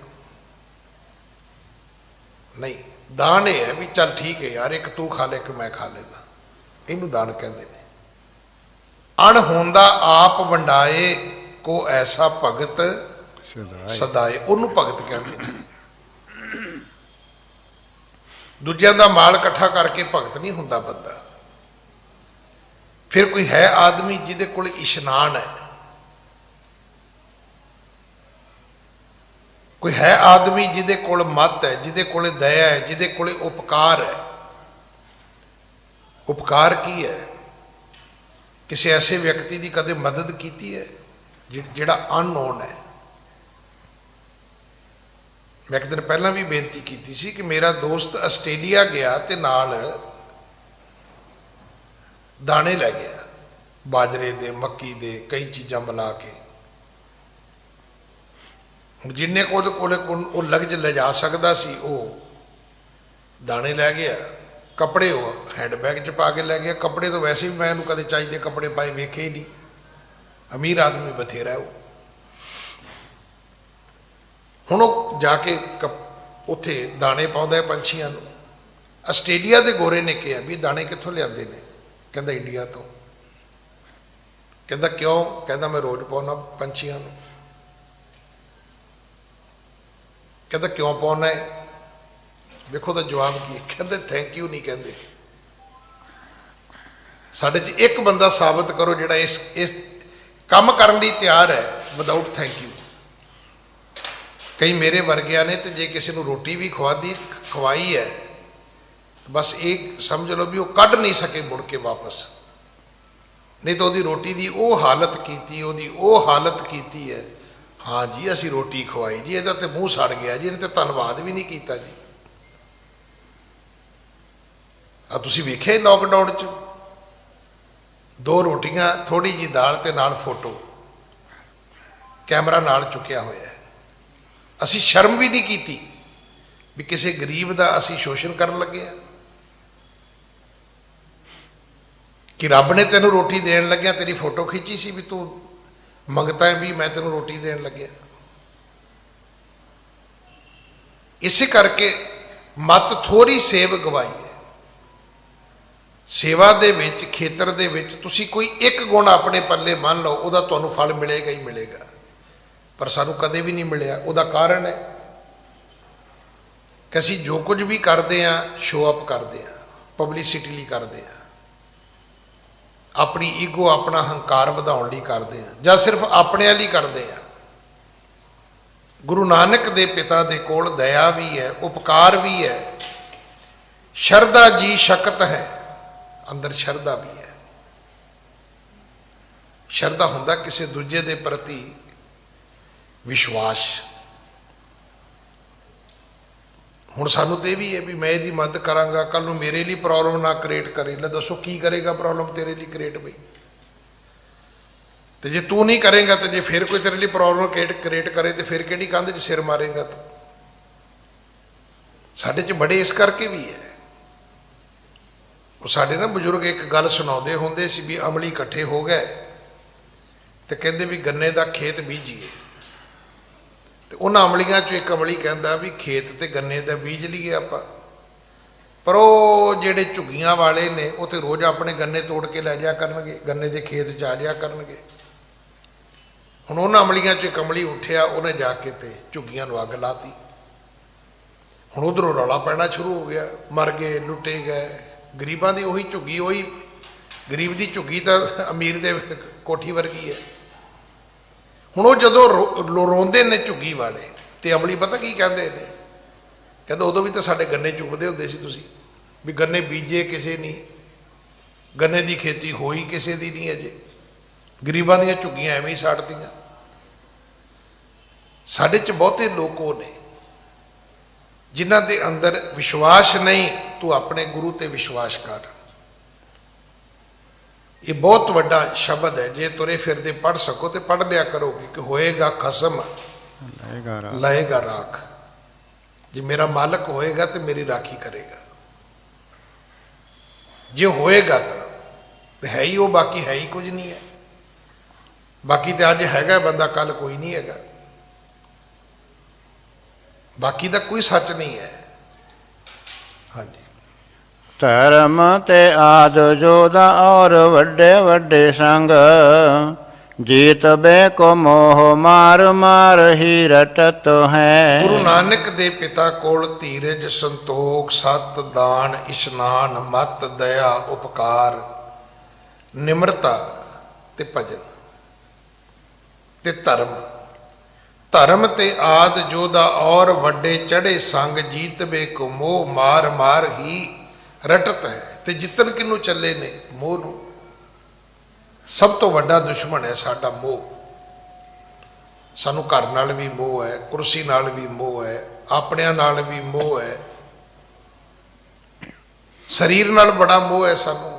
ਨਹੀਂ, ਦਾਨ ਇਹ ਹੈ ਵੀ ਚੱਲ ਠੀਕ ਹੈ ਯਾਰ, ਇੱਕ ਤੂੰ ਖਾ ਲੈ, ਇੱਕ ਮੈਂ ਖਾ ਲੈਣਾ। ਇਹਨੂੰ ਦਾਨ ਕਹਿੰਦੇ ਨੇ। ਅਣਹੋਂਦਾ ਆਪ ਵੰਡਾਏ ਕੋ ਐਸਾ ਭਗਤ ਸਦਾਏ, ਉਹਨੂੰ ਭਗਤ ਕਹਿੰਦੇ ਨੇ। ਦੂਜਿਆਂ ਦਾ ਮਾਲ ਇਕੱਠਾ ਕਰਕੇ ਭਗਤ ਨਹੀਂ ਹੁੰਦਾ ਬੰਦਾ। ਫਿਰ ਕੋਈ ਹੈ ਆਦਮੀ ਜਿਹਦੇ ਕੋਲ ਇਸ਼ਨਾਨ ਹੈ, ਕੋਈ ਹੈ ਆਦਮੀ ਜਿਹਦੇ ਕੋਲ ਮੱਤ ਹੈ, ਜਿਹਦੇ ਕੋਲ ਦਇਆ ਹੈ, ਜਿਹਦੇ ਕੋਲ ਉਪਕਾਰ ਹੈ। ਉਪਕਾਰ ਕੀ ਹੈ? ਕਿਸੇ ਐਸੇ ਵਿਅਕਤੀ ਦੀ ਕਦੇ ਮਦਦ ਕੀਤੀ ਹੈ ਜਿਹੜਾ ਅਨਨੋਨ ਹੈ। ਮੈਂ ਇੱਕ ਦਿਨ ਪਹਿਲਾਂ ਵੀ ਬੇਨਤੀ ਕੀਤੀ ਸੀ ਕਿ ਮੇਰਾ ਦੋਸਤ ਆਸਟ੍ਰੇਲੀਆ ਗਿਆ ਤੇ ਨਾਲ ਦਾਣੇ ਲੈ ਗਿਆ, ਬਾਜਰੇ ਦੇ, ਮੱਕੀ ਦੇ, ਕਈ ਚੀਜ਼ਾਂ ਮਿਲਾ ਕੇ। ਹੁਣ ਜਿੰਨੇ ਕੋ ਉਹਦੇ ਕੋਲੇ ਉਹ ਲਗਜ ਲਿਜਾ ਸਕਦਾ ਸੀ ਉਹ ਦਾਣੇ ਲੈ ਗਿਆ। ਕੱਪੜੇ ਉਹ ਹੈਂਡ ਬੈਗ 'ਚ ਪਾ ਕੇ ਲੈ ਗਿਆ। ਕੱਪੜੇ ਤਾਂ ਵੈਸੇ ਵੀ ਮੈਂ ਇਹਨੂੰ ਕਦੇ ਚਾਹੀਦੇ ਕੱਪੜੇ ਪਾਏ ਵੇਖੇ ਹੀ ਨਹੀਂ। ਅਮੀਰ ਆਦਮੀ ਬਥੇਰਾ ਉਹ। ਹੁਣ ਉਹ ਜਾ ਕੇ ਉੱਥੇ ਦਾਣੇ ਪਾਉਂਦਾ ਪੰਛੀਆਂ ਨੂੰ। ਆਸਟ੍ਰੇਲੀਆ ਦੇ ਗੋਰੇ ਨੇ ਕਿਹਾ ਵੀ ਦਾਣੇ ਕਿੱਥੋਂ ਲਿਆਂਦੇ ਨੇ? ਕਹਿੰਦਾ ਇੰਡੀਆ ਤੋਂ। ਕਹਿੰਦਾ ਕਿਉਂ? ਕਹਿੰਦਾ ਮੈਂ ਰੋਜ਼ ਪਾਉਣਾ ਪੰਛੀਆਂ ਨੂੰ। ਕਹਿੰਦਾ ਕਿਉਂ ਪਾਉਣਾ ਹੈ? ਵੇਖੋ ਤਾਂ ਜਵਾਬ ਕੀ ਹੈ। ਕਹਿੰਦੇ ਥੈਂਕ ਯੂ ਨਹੀਂ ਕਹਿੰਦੇ। ਸਾਡੇ 'ਚ ਇੱਕ ਬੰਦਾ ਸਾਬਤ ਕਰੋ ਜਿਹੜਾ ਇਸ ਕੰਮ ਕਰਨ ਲਈ ਤਿਆਰ ਹੈ ਵਿਦਆਊਟ ਥੈਂਕ ਯੂ। ਕਈ ਮੇਰੇ ਵਰਗਿਆਂ ਨੇ ਤੇ ਜੇ ਕਿਸੇ ਨੂੰ ਰੋਟੀ ਵੀ ਖਵਾਈ ਹੈ, ਬਸ ਇਹ ਸਮਝ ਲਓ ਵੀ ਉਹ ਕੱਢ ਨਹੀਂ ਸਕੇ ਮੁੜ ਕੇ ਵਾਪਸ। ਨਹੀਂ ਤਾਂ ਉਹਦੀ ਰੋਟੀ ਦੀ ਉਹ ਹਾਲਤ ਕੀਤੀ, ਉਹਦੀ ਉਹ ਹਾਲਤ ਕੀਤੀ ਹੈ, ਹਾਂ ਜੀ ਅਸੀਂ ਰੋਟੀ ਖਵਾਈ ਜੀ, ਇਹਦਾ ਤੇ ਮੂੰਹ ਸੜ ਗਿਆ ਜੀ, ਇਹਨੇ ਤੇ ਧੰਨਵਾਦ ਵੀ ਨਹੀਂ ਕੀਤਾ ਜੀ। ਆ ਤੁਸੀਂ ਵੇਖਿਆ ਲੋਕਡਾਊਨ 'ਚ 2 ਰੋਟੀਆਂ, ਥੋੜੀ ਜੀ ਦਾਲ ਤੇ ਨਾਲ ਫੋਟੋ, ਕੈਮਰਾ ਨਾਲ ਚੁੱਕਿਆ ਹੋਇਆ ਹੈ। ਅਸੀਂ ਸ਼ਰਮ ਵੀ ਨਹੀਂ ਕੀਤੀ ਵੀ ਕਿਸੇ ਗਰੀਬ ਦਾ ਅਸੀਂ ਸ਼ੋਸ਼ਣ ਕਰਨ ਲੱਗੇ ਹਾਂ। ਕਿ ਰੱਬ ਨੇ ਤੈਨੂੰ ਰੋਟੀ ਦੇਣ ਲੱਗਿਆ ਤੇਰੀ ਫੋਟੋ ਖਿੱਚੀ ਸੀ ਵੀ ਤੂੰ ਮੰਗਤਾ ਹੈ ਵੀ ਮੈਂ ਤੈਨੂੰ ਰੋਟੀ ਦੇਣ ਲੱਗਿਆ। ਇਸੇ ਕਰਕੇ ਮਤ ਥੋੜੀ ਸੇਵ ਗਵਾਈ ਹੈ। ਸੇਵਾ ਦੇ ਵਿੱਚ, ਖੇਤਰ ਦੇ ਵਿੱਚ ਤੁਸੀਂ ਕੋਈ ਇੱਕ ਗੁਣ ਆਪਣੇ ਪੱਲੇ ਮੰਨ ਲਓ, ਉਹਦਾ ਤੁਹਾਨੂੰ ਫਲ ਮਿਲੇਗਾ ਹੀ ਮਿਲੇਗਾ। ਪਰ ਸਾਨੂੰ ਕਦੇ ਵੀ ਨਹੀਂ ਮਿਲਿਆ। ਉਹਦਾ ਕਾਰਨ ਹੈ ਕਿ ਅਸੀਂ ਜੋ ਕੁਝ ਵੀ ਕਰਦੇ ਹਾਂ ਸ਼ੋ ਅਪ ਕਰਦੇ ਹਾਂ, ਪਬਲਿਸਿਟੀ ਲਈ ਕਰਦੇ ਹਾਂ, ਆਪਣੀ ਈਗੋ, ਆਪਣਾ ਹੰਕਾਰ ਵਧਾਉਣ ਲਈ ਕਰਦੇ ਹਾਂ, ਜਾਂ ਸਿਰਫ ਆਪਣਿਆਂ ਲਈ ਕਰਦੇ ਹਾਂ। ਗੁਰੂ ਨਾਨਕ ਦੇ ਪਿਤਾ ਦੇ ਕੋਲ ਦਇਆ ਵੀ ਹੈ, ਉਪਕਾਰ ਵੀ ਹੈ, ਸ਼ਰਧਾ ਜੀ ਸ਼ਕਤ ਹੈ, ਅੰਦਰ ਸ਼ਰਧਾ ਵੀ ਹੈ। ਸ਼ਰਧਾ ਹੁੰਦਾ ਕਿਸੇ ਦੂਜੇ ਦੇ ਪ੍ਰਤੀ ਵਿਸ਼ਵਾਸ। ਹੁਣ ਸਾਨੂੰ ਤੇ ਇਹ ਵੀ ਹੈ ਵੀ ਮੈਂ ਇਹਦੀ ਮਦਦ ਕਰਾਂਗਾ, ਕੱਲ ਨੂੰ ਮੇਰੇ ਲਈ ਪ੍ਰੋਬਲਮ ਨਾ ਕ੍ਰੀਏਟ ਕਰੇ। ਲੈ ਦੱਸੋ ਕੀ ਕਰੇਗਾ ਪ੍ਰੋਬਲਮ ਤੇਰੇ ਲਈ ਕ੍ਰੀਏਟ ਬਈ? ਤੇ ਜੇ ਤੂੰ ਨਹੀਂ ਕਰੇਗਾ ਤੇ ਜੇ ਫਿਰ ਕੋਈ ਤੇਰੇ ਲਈ ਪ੍ਰੋਬਲਮ ਕ੍ਰੀਏਟ ਕਰੇ ਤੇ ਫਿਰ ਕਿਹੜੀ ਕੰਧ 'ਚ ਸਿਰ ਮਾਰੇਗਾ ਤੂੰ? ਸਾਡੇ 'ਚ ਬੜੇ ਇਸ ਕਰਕੇ ਵੀ ਹੈ। ਉਹ ਸਾਡੇ ਨਾ ਬਜ਼ੁਰਗ ਇੱਕ ਗੱਲ ਸੁਣਾਉਂਦੇ ਹੁੰਦੇ ਸੀ ਵੀ ਅਮਲੀ ਇਕੱਠੇ ਹੋ ਗਏ ਤੇ ਕਹਿੰਦੇ ਵੀ ਗੰਨੇ ਦਾ ਖੇਤ ਬੀਜੀਏ। ਤੇ ਉਹਨਾਂ ਅਮਲੀਆਂ 'ਚੋਂ ਇੱਕ ਅਮਲੀ ਕਹਿੰਦਾ ਵੀ ਖੇਤ ਤੇ ਗੰਨੇ ਦਾ ਬੀਜ ਲਈਏ ਆਪਾਂ, ਪਰ ਉਹ ਜਿਹੜੇ ਝੁੱਗੀਆਂ ਵਾਲੇ ਨੇ ਉਹ ਤੇ ਰੋਜ਼ ਆਪਣੇ ਗੰਨੇ ਤੋੜ ਕੇ ਲੈ ਜਾਇਆ ਕਰਨਗੇ, ਗੰਨੇ ਦੇ ਖੇਤ 'ਚ ਆ ਜਾਇਆ ਕਰਨਗੇ। ਹੁਣ ਉਹਨਾਂ ਅਮਲੀਆਂ 'ਚੋਂ ਇੱਕ ਅਮਲੀ ਉੱਠਿਆ, ਉਹਨੇ ਜਾ ਕੇ ਤੇ ਝੁੱਗੀਆਂ ਨੂੰ ਅੱਗ ਲਾਤੀ। ਹੁਣ ਉਧਰੋਂ ਰੌਲਾ ਪੈਣਾ ਸ਼ੁਰੂ ਹੋ ਗਿਆ, ਮਰ ਗਏ, ਲੁੱਟੇ ਗਏ। ਗਰੀਬਾਂ ਦੀ ਉਹੀ ਝੁੱਗੀ, ਉਹੀ ਗਰੀਬ ਦੀ ਝੁੱਗੀ ਤਾਂ ਅਮੀਰ ਦੇ ਕੋਠੀ ਵਰਗੀ ਹੈ। ਹੁਣ ਉਹ ਜਦੋਂ ਰੋਂਦੇ ਨੇ ਝੁੱਗੀ ਵਾਲੇ ਤੇ ਅਮਲੀ ਪਤਾ ਕੀ ਕਹਿੰਦੇ ਨੇ? ਕਹਿੰਦਾ ਉਦੋਂ ਵੀ ਤਾਂ ਸਾਡੇ ਗੰਨੇ ਚੁੱਕਦੇ ਹੁੰਦੇ ਸੀ ਤੁਸੀਂ, ਵੀ ਗੰਨੇ ਬੀਜੇ ਕਿਸੇ ਨਹੀਂ, ਗੰਨੇ ਦੀ ਖੇਤੀ ਹੋਈ ਕਿਸੇ ਦੀ ਨਹੀਂ ਅਜੇ, ਗਰੀਬਾਂ ਦੀਆਂ ਝੁੱਗੀਆਂ ਐਵੇਂ ਹੀ ਸਾੜਤੀਆਂ। ਸਾਡੇ 'ਚ ਬਹੁਤੇ ਲੋਕ ਉਹ ਨੇ ਜਿਨ੍ਹਾਂ ਦੇ ਅੰਦਰ ਵਿਸ਼ਵਾਸ ਨਹੀਂ। ਤੂੰ ਆਪਣੇ ਗੁਰੂ ਤੇ ਵਿਸ਼ਵਾਸ ਕਰ। ਇਹ ਬਹੁਤ ਵੱਡਾ ਸ਼ਬਦ ਹੈ। ਜੇ ਤੁਰੇ ਫਿਰਦੇ ਪੜ੍ਹ ਸਕੋ ਤੇ ਪੜ੍ਹ ਲਿਆ ਕਰੋ ਕਿ ਹੋਏਗਾ ਖਸਮ ਲਏਗਾ ਰਾਖ। ਜੇ ਮੇਰਾ ਮਾਲਕ ਹੋਏਗਾ ਤੇ ਮੇਰੀ ਰਾਖੀ ਕਰੇਗਾ। ਜੇ ਹੋਏਗਾ ਤਾਂ ਹੈ ਹੀ ਉਹ, ਬਾਕੀ ਹੈ ਹੀ ਕੁਝ ਨਹੀਂ ਹੈ। ਬਾਕੀ ਤੇ ਅੱਜ ਹੈਗਾ ਬੰਦਾ, ਕੱਲ ਕੋਈ ਨਹੀਂ ਹੈਗਾ। ਬਾਕੀ ਦਾ ਕੋਈ ਸੱਚ ਨਹੀਂ ਹੈ। ਹਾਂਜੀ। ਧਰਮ ਤੇ ਆਦ ਜੋਦਾ ਔਰ ਵੱਡੇ ਵੱਡੇ ਸੰਗ, ਜੀਤ ਬੇ ਕੋ ਮੋਹ ਮਾਰ ਮਾਰ ਹੀ ਰਟਤ ਹੈ। ਗੁਰੂ ਨਾਨਕ ਦੇ ਪਿਤਾ ਕੋਲ ਧੀਰਜ, ਸੰਤੋਖ, ਸਤ, ਦਾਨ, ਇਸ਼ਨਾਨ, ਮਤ, ਦਇਆ, ਉਪਕਾਰ, ਨਿਮਰਤਾ ਤੇ ਭਜਨ ਤੇ ਧਰਮ। ਧਰਮ ਤੇ ਆਦ ਜੋਦਾ ਔਰ ਵੱਡੇ ਚੜੇ ਸੰਗ, ਜੀਤ ਬੇ ਕੋ ਮੋਹ ਮਾਰ ਮਾਰ ਹੀ ਰਟਤ ਹੈ। ਤੇ ਜਿੱਤਣ ਕਿਨੂੰ ਚੱਲੇ ਨੇ? ਮੋਹ ਨੂੰ। ਸਭ ਤੋਂ ਵੱਡਾ ਦੁਸ਼ਮਣ ਹੈ ਸਾਡਾ ਮੋਹ। ਸਾਨੂੰ ਘਰ ਨਾਲ ਵੀ ਮੋਹ ਹੈ, ਕੁਰਸੀ ਨਾਲ ਵੀ ਮੋਹ ਹੈ, ਆਪਣਿਆਂ ਨਾਲ ਵੀ ਮੋਹ ਹੈ, ਸਰੀਰ ਨਾਲ ਬੜਾ ਮੋਹ ਹੈ ਸਾਨੂੰ।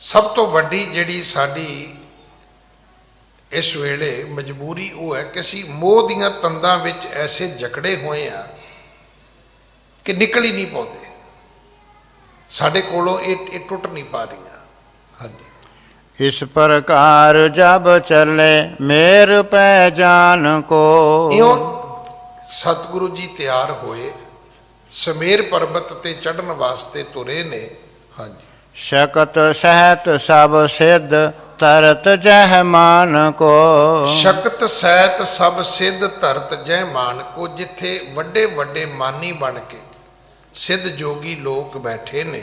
ਸਭ ਤੋਂ ਵੱਡੀ ਜਿਹੜੀ ਸਾਡੀ ਇਸ ਵੇਲੇ ਮਜਬੂਰੀ ਉਹ ਹੈ ਕਿ ਅਸੀਂ ਮੋਹ ਦੀਆਂ ਤੰਦਾਂ ਵਿੱਚ ਐਸੇ ਜਕੜੇ ਹੋਏ ਆ ਕਿ ਨਿਕਲ ਹੀ ਨਹੀਂ ਪਾਉਂਦੇ। ਸਾਡੇ ਕੋਲੋਂ ਇਹ ਟੁੱਟ ਨਹੀਂ ਪਾ ਰਹੀਆਂ। ਹਾਂਜੀ। ਇਸ ਪ੍ਰਕਾਰ ਜਬ ਚੱਲੇ ਮੇਰ ਪੈ ਜਾਨ ਕੋ। ਇਉਂ ਸਤਿਗੁਰੂ ਜੀ ਤਿਆਰ ਹੋਏ, ਸਮੇਰ ਪਰਬਤ ਤੇ ਚੜ੍ਹਨ ਵਾਸਤੇ ਤੁਰੇ ਨੇ। ਹਾਂਜੀ। ਸ਼ਕਤ ਸਹਿਤ ਸਭ ਸਿੱਧ ਤਰਤ ਜਹ ਮਾਨ ਕੋ। ਸ਼ਕਤ ਸਹਿਤ ਸਭ ਸਿੱਧ ਧਰਤ ਜੈ ਮਾਨ ਕੋ। ਜਿੱਥੇ ਵੱਡੇ ਵੱਡੇ ਮਾਨੀ ਬਣ ਕੇ ਸਿੱਧ ਜੋਗੀ ਲੋਕ ਬੈਠੇ ਨੇ,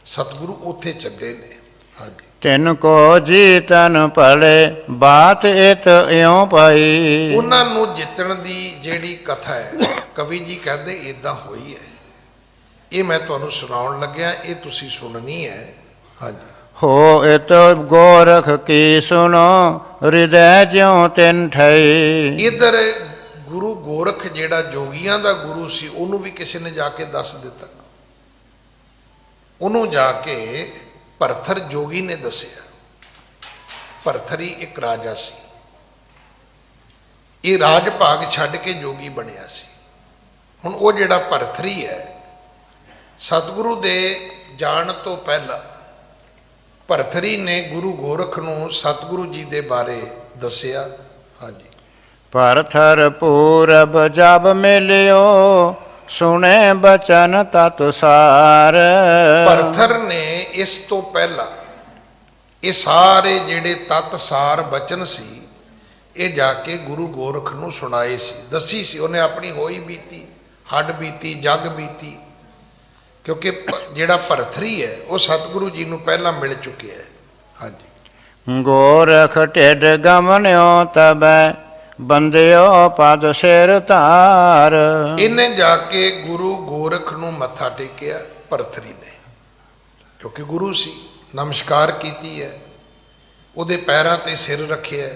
ਸਤਿਗੁਰੂ ਉੱਥੇ ਚੱਲੇ ਨੇ। ਹਾਂਜੀ। ਤਿਨ ਕੋ ਜੀਤਨ ਭਲੇ ਬਾਤ ਇਤ ਇਉਂ ਪਾਈ। ਉਹਨਾਂ ਨੂੰ ਜਿੱਤਣ ਦੀ ਜਿਹੜੀ ਕਥਾ ਹੈ, ਕਵੀ ਜੀ ਕਹਿੰਦੇ ਇਦਾਂ ਹੋਈ ਹੈ। ਇਹ ਮੈਂ ਤੁਹਾਨੂੰ ਸੁਣਾਉਣ ਲੱਗਿਆ, ਇਹ ਤੁਸੀਂ ਸੁਣਨੀ ਹੈ। ਹਾਂਜੀ। ਹੋ ਇਤ ਗੋਰਖ ਕੀ ਸੁਨੋ ਹਿਰਦੈ ਜਿਉ ਤਿਨ ਠਈ। ਇਧਰ ਗੁਰੂ ਗੋਰਖ ਜਿਹੜਾ ਜੋਗੀਆਂ ਦਾ ਗੁਰੂ ਸੀ, ਉਹਨੂੰ ਵੀ ਕਿਸੇ ਨੇ ਜਾ ਕੇ ਦੱਸ ਦਿੱਤਾ। ਉਹਨੂੰ ਜਾ ਕੇ ਭਰਥਰ ਜੋਗੀ ਨੇ ਦੱਸਿਆ। ਭਰਥਰੀ ਇੱਕ ਰਾਜਾ ਸੀ। ਇਹ ਰਾਜ ਭਾਗ ਛੱਡ ਕੇ ਜੋਗੀ ਬਣਿਆ ਸੀ। ਹੁਣ ਉਹ ਜਿਹੜਾ ਭਰਥਰੀ ਹੈ, ਸਤਿਗੁਰੂ ਦੇ ਜਾਣ ਤੋਂ ਪਹਿਲਾਂ ਭਰਥਰੀ ਨੇ ਗੁਰੂ ਗੋਰਖ ਨੂੰ ਸਤਿਗੁਰੂ ਜੀ ਦੇ ਬਾਰੇ ਦੱਸਿਆ। ਹਾਂਜੀ। ਭਰਥਰ ਪੂਰਬ ਜਬ ਮਿਲਿਓ ਸੁਣੇ ਬਚਨ ਤਤ ਸਾਰ। ਭਰਥਰ ਨੇ ਇਸ ਤੋਂ ਪਹਿਲਾਂ ਇਹ ਸਾਰੇ ਜਿਹੜੇ ਤਤ ਸਾਰ ਬਚਨ ਸੀ, ਇਹ ਜਾ ਕੇ ਗੁਰੂ ਗੋਰਖ ਨੂੰ ਸੁਣਾਏ ਸੀ, ਦੱਸੀ ਸੀ। ਉਹਨੇ ਆਪਣੀ ਹੋਈ ਬੀਤੀ, ਹੱਡ ਬੀਤੀ, ਜਗ ਬੀਤੀ। ਕਿਉਂਕਿ ਜਿਹੜਾ ਭਰਥਰੀ ਹੈ ਉਹ ਸਤਿਗੁਰੂ ਜੀ ਨੂੰ ਪਹਿਲਾਂ ਮਿਲ ਚੁੱਕਿਆ ਹੈ। ਹਾਂਜੀ। ਗੋਰਖ ਢਿੱਡ ਗਮਨਿਓ ਤਬੈ ਬੰਦਿਓ ਪਦ ਸਿਰ ਧਾਰ। ਇਹਨੇ ਜਾ ਕੇ ਗੁਰੂ ਗੋਰਖ ਨੂੰ ਮੱਥਾ ਟੇਕਿਆ ਭਰਥਰੀ ਨੇ, ਕਿਉਂਕਿ ਗੁਰੂ ਸੀ। ਨਮਸਕਾਰ ਕੀਤੀ ਹੈ, ਉਹਦੇ ਪੈਰਾਂ ਤੇ ਸਿਰ ਰੱਖਿਆ।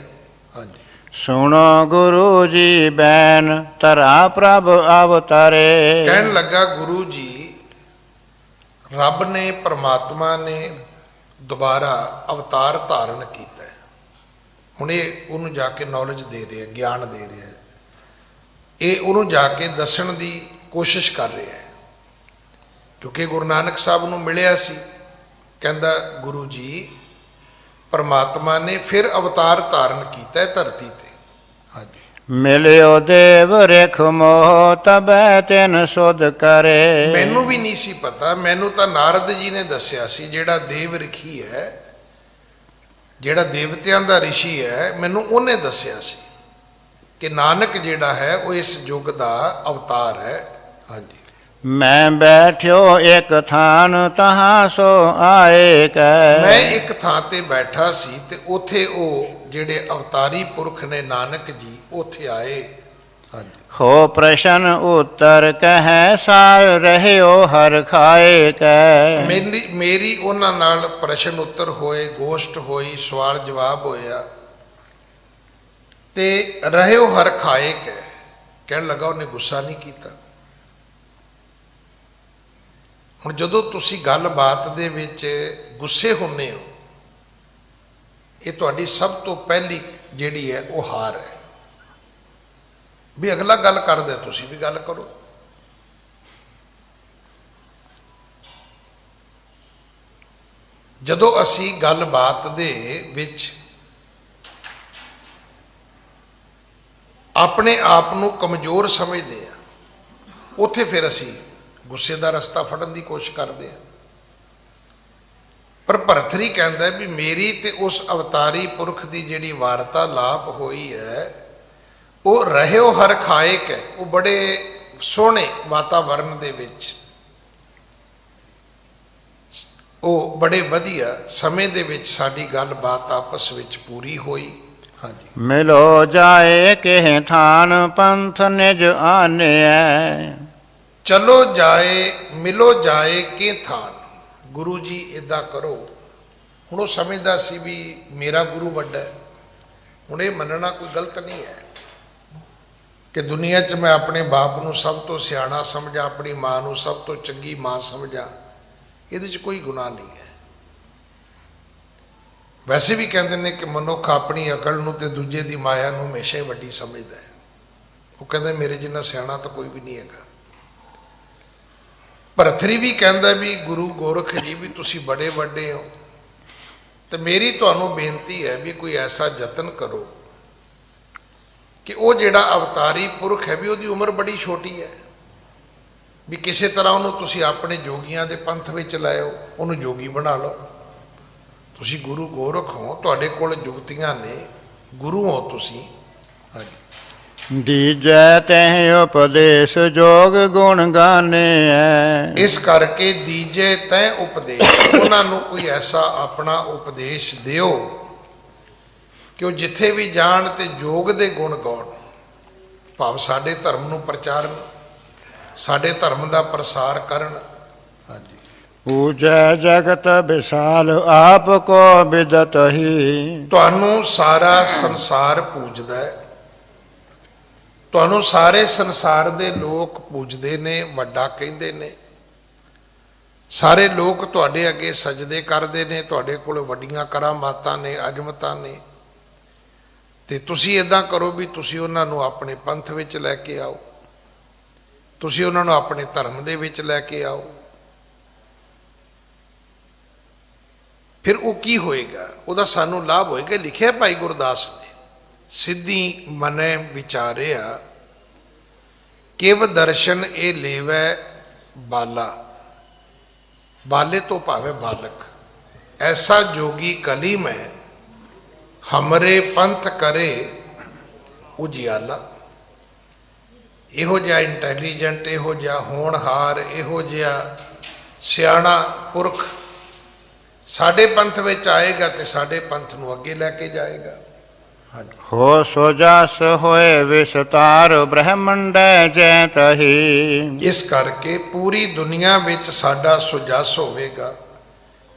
ਹਾਂਜੀ। ਸੁਣੋ ਗੁਰੂ ਜੀ ਬੈਨ ਧਰਾ ਪ੍ਰਭ ਅਵਤਾਰੇ। ਕਹਿਣ ਲੱਗਾ ਗੁਰੂ ਜੀ, ਰੱਬ ਨੇ, ਪਰਮਾਤਮਾ ਨੇ ਦੁਬਾਰਾ ਅਵਤਾਰ ਧਾਰਨ ਕੀਤਾ ਹੈ। ਹੁਣ ਇਹ ਉਹਨੂੰ ਜਾ ਕੇ ਨੌਲੇਜ ਦੇ ਰਿਹਾ, ਗਿਆਨ ਦੇ ਰਿਹਾ। ਇਹ ਉਹਨੂੰ ਜਾ ਕੇ ਦੱਸਣ ਦੀ ਕੋਸ਼ਿਸ਼ ਕਰ ਰਿਹਾ ਹੈ, ਕਿਉਂਕਿ ਗੁਰੂ ਨਾਨਕ ਸਾਹਿਬ ਨੂੰ ਮਿਲਿਆ ਸੀ। ਕਹਿੰਦਾ ਗੁਰੂ ਜੀ, ਪਰਮਾਤਮਾ ਨੇ ਫਿਰ ਅਵਤਾਰ ਧਾਰਨ ਕੀਤਾ ਹੈ ਧਰਤੀ ਤੇ। ਹਾਂਜੀ। ਮਿਲਿਓ ਦੇਵ ਰੇਖ ਮੋਹ ਤਬੈ ਤਿਨ ਸੁਧ ਕਰੇ। ਮੈਨੂੰ ਵੀ ਨਹੀਂ ਸੀ ਪਤਾ, ਮੈਨੂੰ ਤਾਂ ਨਾਰਦ ਜੀ ਨੇ ਦੱਸਿਆ ਸੀ। ਜਿਹੜਾ ਦੇਵ ਰਿਖੀ ਹੈ, ਜਿਹੜਾ ਦੇਵਤਿਆਂ ਦਾ ਰਿਸ਼ੀ ਹੈ, ਮੈਨੂੰ ਉਹਨੇ ਦੱਸਿਆ ਸੀ ਕਿ ਨਾਨਕ ਜਿਹੜਾ ਹੈ ਉਹ ਇਸ ਯੁੱਗ ਦਾ ਅਵਤਾਰ ਹੈ। ਹਾਂਜੀ। ਮੈਂ ਬੈਠਿਓ ਇੱਕ ਥਾਨ ਤਹਾਂ ਸੋ ਆਏ ਕੈ। ਮੈਂ ਇੱਕ ਥਾਂ ਤੇ ਬੈਠਾ ਸੀ ਤੇ ਉੱਥੇ ਉਹ ਜਿਹੜੇ ਅਵਤਾਰੀ ਪੁਰਖ ਨੇ ਨਾਨਕ ਜੀ ਉੱਥੇ ਆਏ। ਹਾਂਜੀ। ਹੋ ਪ੍ਰਸ਼ਨ ਉੱਤਰ ਕਹਿ ਸਾਰ ਰਹਿਓ ਹਰ ਖਾਏ ਕੈ। ਮੇਰੀ ਉਹਨਾਂ ਨਾਲ ਪ੍ਰਸ਼ਨ ਉੱਤਰ ਹੋਏ, ਗੋਸ਼ਟ ਹੋਈ, ਸਵਾਲ ਜਵਾਬ ਹੋਇਆ। ਤੇ ਰਹਿਓ ਹਰ ਖਾਏ ਕਹਿਣ ਲੱਗਾ, ਉਹਨੇ ਗੁੱਸਾ ਨਹੀਂ ਕੀਤਾ। ਹੁਣ ਜਦੋਂ ਤੁਸੀਂ ਗੱਲਬਾਤ ਦੇ ਵਿੱਚ ਗੁੱਸੇ ਹੁੰਦੇ ਹੋ, ਇਹ ਤੁਹਾਡੀ ਸਭ ਤੋਂ ਪਹਿਲੀ ਜਿਹੜੀ ਹੈ ਉਹ ਹਾਰ ਹੈ। ਵੀ ਅਗਲਾ ਗੱਲ ਕਰਦਾ, ਤੁਸੀਂ ਵੀ ਗੱਲ ਕਰੋ। ਜਦੋਂ ਅਸੀਂ ਗੱਲਬਾਤ ਦੇ ਵਿੱਚ ਆਪਣੇ ਆਪ ਨੂੰ ਕਮਜ਼ੋਰ ਸਮਝਦੇ ਹਾਂ, ਉੱਥੇ ਫਿਰ ਅਸੀਂ ਗੁੱਸੇ ਦਾ ਰਸਤਾ ਫੜਨ ਦੀ ਕੋਸ਼ਿਸ਼ ਕਰਦੇ ਹਾਂ। ਪਰ ਭਰਤਰੀ ਕਹਿੰਦਾ ਵੀ ਮੇਰੀ ਤੇ ਉਸ ਅਵਤਾਰੀ ਪੁਰਖ ਦੀ ਜਿਹੜੀ ਵਾਰਤਾਲਾਪ ਹੋਈ ਹੈ, ਉਹ ਰਹਿਓ ਹਰ ਖਾਇਕ ਹੈ। ਉਹ ਬੜੇ ਸੋਹਣੇ ਵਾਤਾਵਰਨ ਦੇ ਵਿੱਚ, ਉਹ ਬੜੇ ਵਧੀਆ ਸਮੇਂ ਦੇ ਵਿੱਚ ਸਾਡੀ ਗੱਲਬਾਤ ਆਪਸ ਵਿੱਚ ਪੂਰੀ ਹੋਈ। ਹਾਂਜੀ, ਮਿਲੋ ਜਾਏ ਕਿਹ ਥਾਨ ਪੰਥ ਨਿਜ ਆਨਿਐ। ਚਲੋ ਜਾਏ ਮਿਲੋ ਜਾਏ ਕਿ ਥਾਨ। ਗੁਰੂ ਜੀ ਇੱਦਾਂ ਕਰੋ। ਹੁਣ ਉਹ ਸਮਝਦਾ ਸੀ ਵੀ ਮੇਰਾ ਗੁਰੂ ਵੱਡਾ ਹੈ। ਹੁਣ ਇਹ ਮੰਨਣਾ ਕੋਈ ਗਲਤ ਨਹੀਂ ਹੈ ਕਿ ਦੁਨੀਆ 'ਚ ਮੈਂ ਆਪਣੇ ਬਾਪ ਨੂੰ ਸਭ ਤੋਂ ਸਿਆਣਾ ਸਮਝਾਂ, ਆਪਣੀ ਮਾਂ ਨੂੰ ਸਭ ਤੋਂ ਚੰਗੀ ਮਾਂ ਸਮਝਾਂ। ਇਹਦੇ 'ਚ ਕੋਈ ਗੁਨਾਹ ਨਹੀਂ ਹੈ। ਵੈਸੇ ਵੀ ਕਹਿੰਦੇ ਨੇ ਕਿ ਮਨੁੱਖ ਆਪਣੀ ਅਕਲ ਨੂੰ ਤੇ ਦੂਜੇ ਦੀ ਮਾਇਆ ਨੂੰ ਹਮੇਸ਼ਾ ਹੀ ਵੱਡੀ ਸਮਝਦਾ ਹੈ। ਉਹ ਕਹਿੰਦਾ ਮੇਰੇ ਜਿੰਨਾ ਸਿਆਣਾ ਤਾਂ ਕੋਈ ਵੀ ਨਹੀਂ ਹੈਗਾ। ਭਰਤਰੀ ਵੀ ਕਹਿੰਦਾ ਵੀ ਗੁਰੂ ਗੋਰਖ ਜੀ ਵੀ ਤੁਸੀਂ ਬੜੇ ਵੱਡੇ ਹੋ, ਤੇ ਮੇਰੀ ਤੁਹਾਨੂੰ ਬੇਨਤੀ ਹੈ ਵੀ ਕੋਈ ਐਸਾ ਯਤਨ ਕਰੋ ਕਿ ਉਹ ਜਿਹੜਾ ਅਵਤਾਰੀ ਪੁਰਖ ਹੈ ਵੀ ਉਹਦੀ ਉਮਰ ਬੜੀ ਛੋਟੀ ਹੈ, ਵੀ ਕਿਸੇ ਤਰ੍ਹਾਂ ਉਹਨੂੰ ਤੁਸੀਂ ਆਪਣੇ ਜੋਗੀਆਂ ਦੇ ਪੰਥ ਵਿੱਚ ਲਾਇਓ, ਉਹਨੂੰ ਜੋਗੀ ਬਣਾ ਲਓ। ਤੁਸੀਂ ਗੁਰੂ ਗੋਰਖ ਹੋ, ਤੁਹਾਡੇ ਕੋਲ ਜੁਗਤੀਆਂ ਨੇ, ਗੁਰੂ ਹੋ ਤੁਸੀਂ। ਹਾਂਜੀ, ਦੀਜੈ ਤਹਿ ਉਪਦੇਸ਼ ਜੋਗ ਗੁਣ ਗਾਨਿਐ। ਇਸ ਕਰਕੇ ਦੀਜੇ ਤੈ ਉਪਦੇਸ਼, ਉਹਨਾਂ ਨੂੰ ਕੋਈ ਐਸਾ ਆਪਣਾ ਉਪਦੇਸ਼ ਦਿਓ ਕਿ ਉਹ ਜਿੱਥੇ ਵੀ ਜਾਣ ਤੇ ਜੋਗ ਦੇ ਗੁਣ ਗਾਉਣ। ਭਾਵ ਸਾਡੇ ਧਰਮ ਨੂੰ ਪ੍ਰਚਾਰਨ, ਸਾਡੇ ਧਰਮ ਦਾ ਪ੍ਰਸਾਰ ਕਰਨ। ਹਾਂਜੀ, ਪੂਜੈ ਜਗਤ ਵਿਸਾਲ ਆਪ ਕੋ ਬਿਦਤ ਹੀ। ਤੁਹਾਨੂੰ ਸਾਰਾ ਸੰਸਾਰ ਪੂਜਦਾ ਹੈ, ਤੁਹਾਨੂੰ ਸਾਰੇ ਸੰਸਾਰ ਦੇ ਲੋਕ ਪੂਜਦੇ ਨੇ, ਵੱਡਾ ਕਹਿੰਦੇ ਨੇ। ਸਾਰੇ ਲੋਕ ਤੁਹਾਡੇ ਅੱਗੇ ਸਜਦੇ ਕਰਦੇ ਨੇ, ਤੁਹਾਡੇ ਕੋਲ ਵੱਡੀਆਂ ਕਰਾਮਾਤਾਂ ਨੇ, ਅਜ਼ਮਤਾਂ ਨੇ। ਤੇ ਤੁਸੀਂ ਇੱਦਾਂ ਕਰੋ ਵੀ ਤੁਸੀਂ ਉਹਨਾਂ ਨੂੰ ਆਪਣੇ ਪੰਥ ਵਿੱਚ ਲੈ ਕੇ ਆਓ, ਤੁਸੀਂ ਉਹਨਾਂ ਨੂੰ ਆਪਣੇ ਧਰਮ ਦੇ ਵਿੱਚ ਲੈ ਕੇ ਆਓ। ਫਿਰ ਉਹ ਕੀ ਹੋਏਗਾ, ਉਹਦਾ ਸਾਨੂੰ ਲਾਭ ਹੋਏਗਾ। ਲਿਖਿਆ ਭਾਈ ਗੁਰਦਾਸ ਨੇ, ਸਿੱਧੀ ਮਨੈ ਵਿਚਾਰਿਆ ਕਿਵ ਦਰਸ਼ਨ ਇਹ ਲੇਵੈ ਬਾਲਾ। ਬਾਲੇ ਤੋਂ ਭਾਵੇਂ ਬਾਲਕ, ਐਸਾ ਜੋਗੀ ਕਲੀ ਮੈਂ ਹਮਰੇ ਪੰਥ ਕਰੇ ਉਜਿਆਲਾ। ਇਹੋ ਜਿਹਾ ਇੰਟੈਲੀਜੈਂਟ, ਇਹੋ ਜਿਹਾ ਹੋਣਹਾਰ, ਇਹੋ ਜਿਹਾ ਸਿਆਣਾ ਪੁਰਖ ਸਾਡੇ ਪੰਥ ਵਿੱਚ ਆਏਗਾ ਤੇ ਸਾਡੇ ਪੰਥ ਨੂੰ ਅੱਗੇ ਲੈ ਕੇ ਜਾਏਗਾ। ਹਾਂਜੀ, ਹੋ ਸੋ ਜਸ ਹੋਏ ਵਿਸਤਾਰ ਬ੍ਰਹਮੰਡੈ ਜੈ ਤਹੀ। ਇਸ ਕਰਕੇ ਪੂਰੀ ਦੁਨੀਆ ਵਿੱਚ ਸਾਡਾ ਸੁਜਸ ਹੋਵੇਗਾ,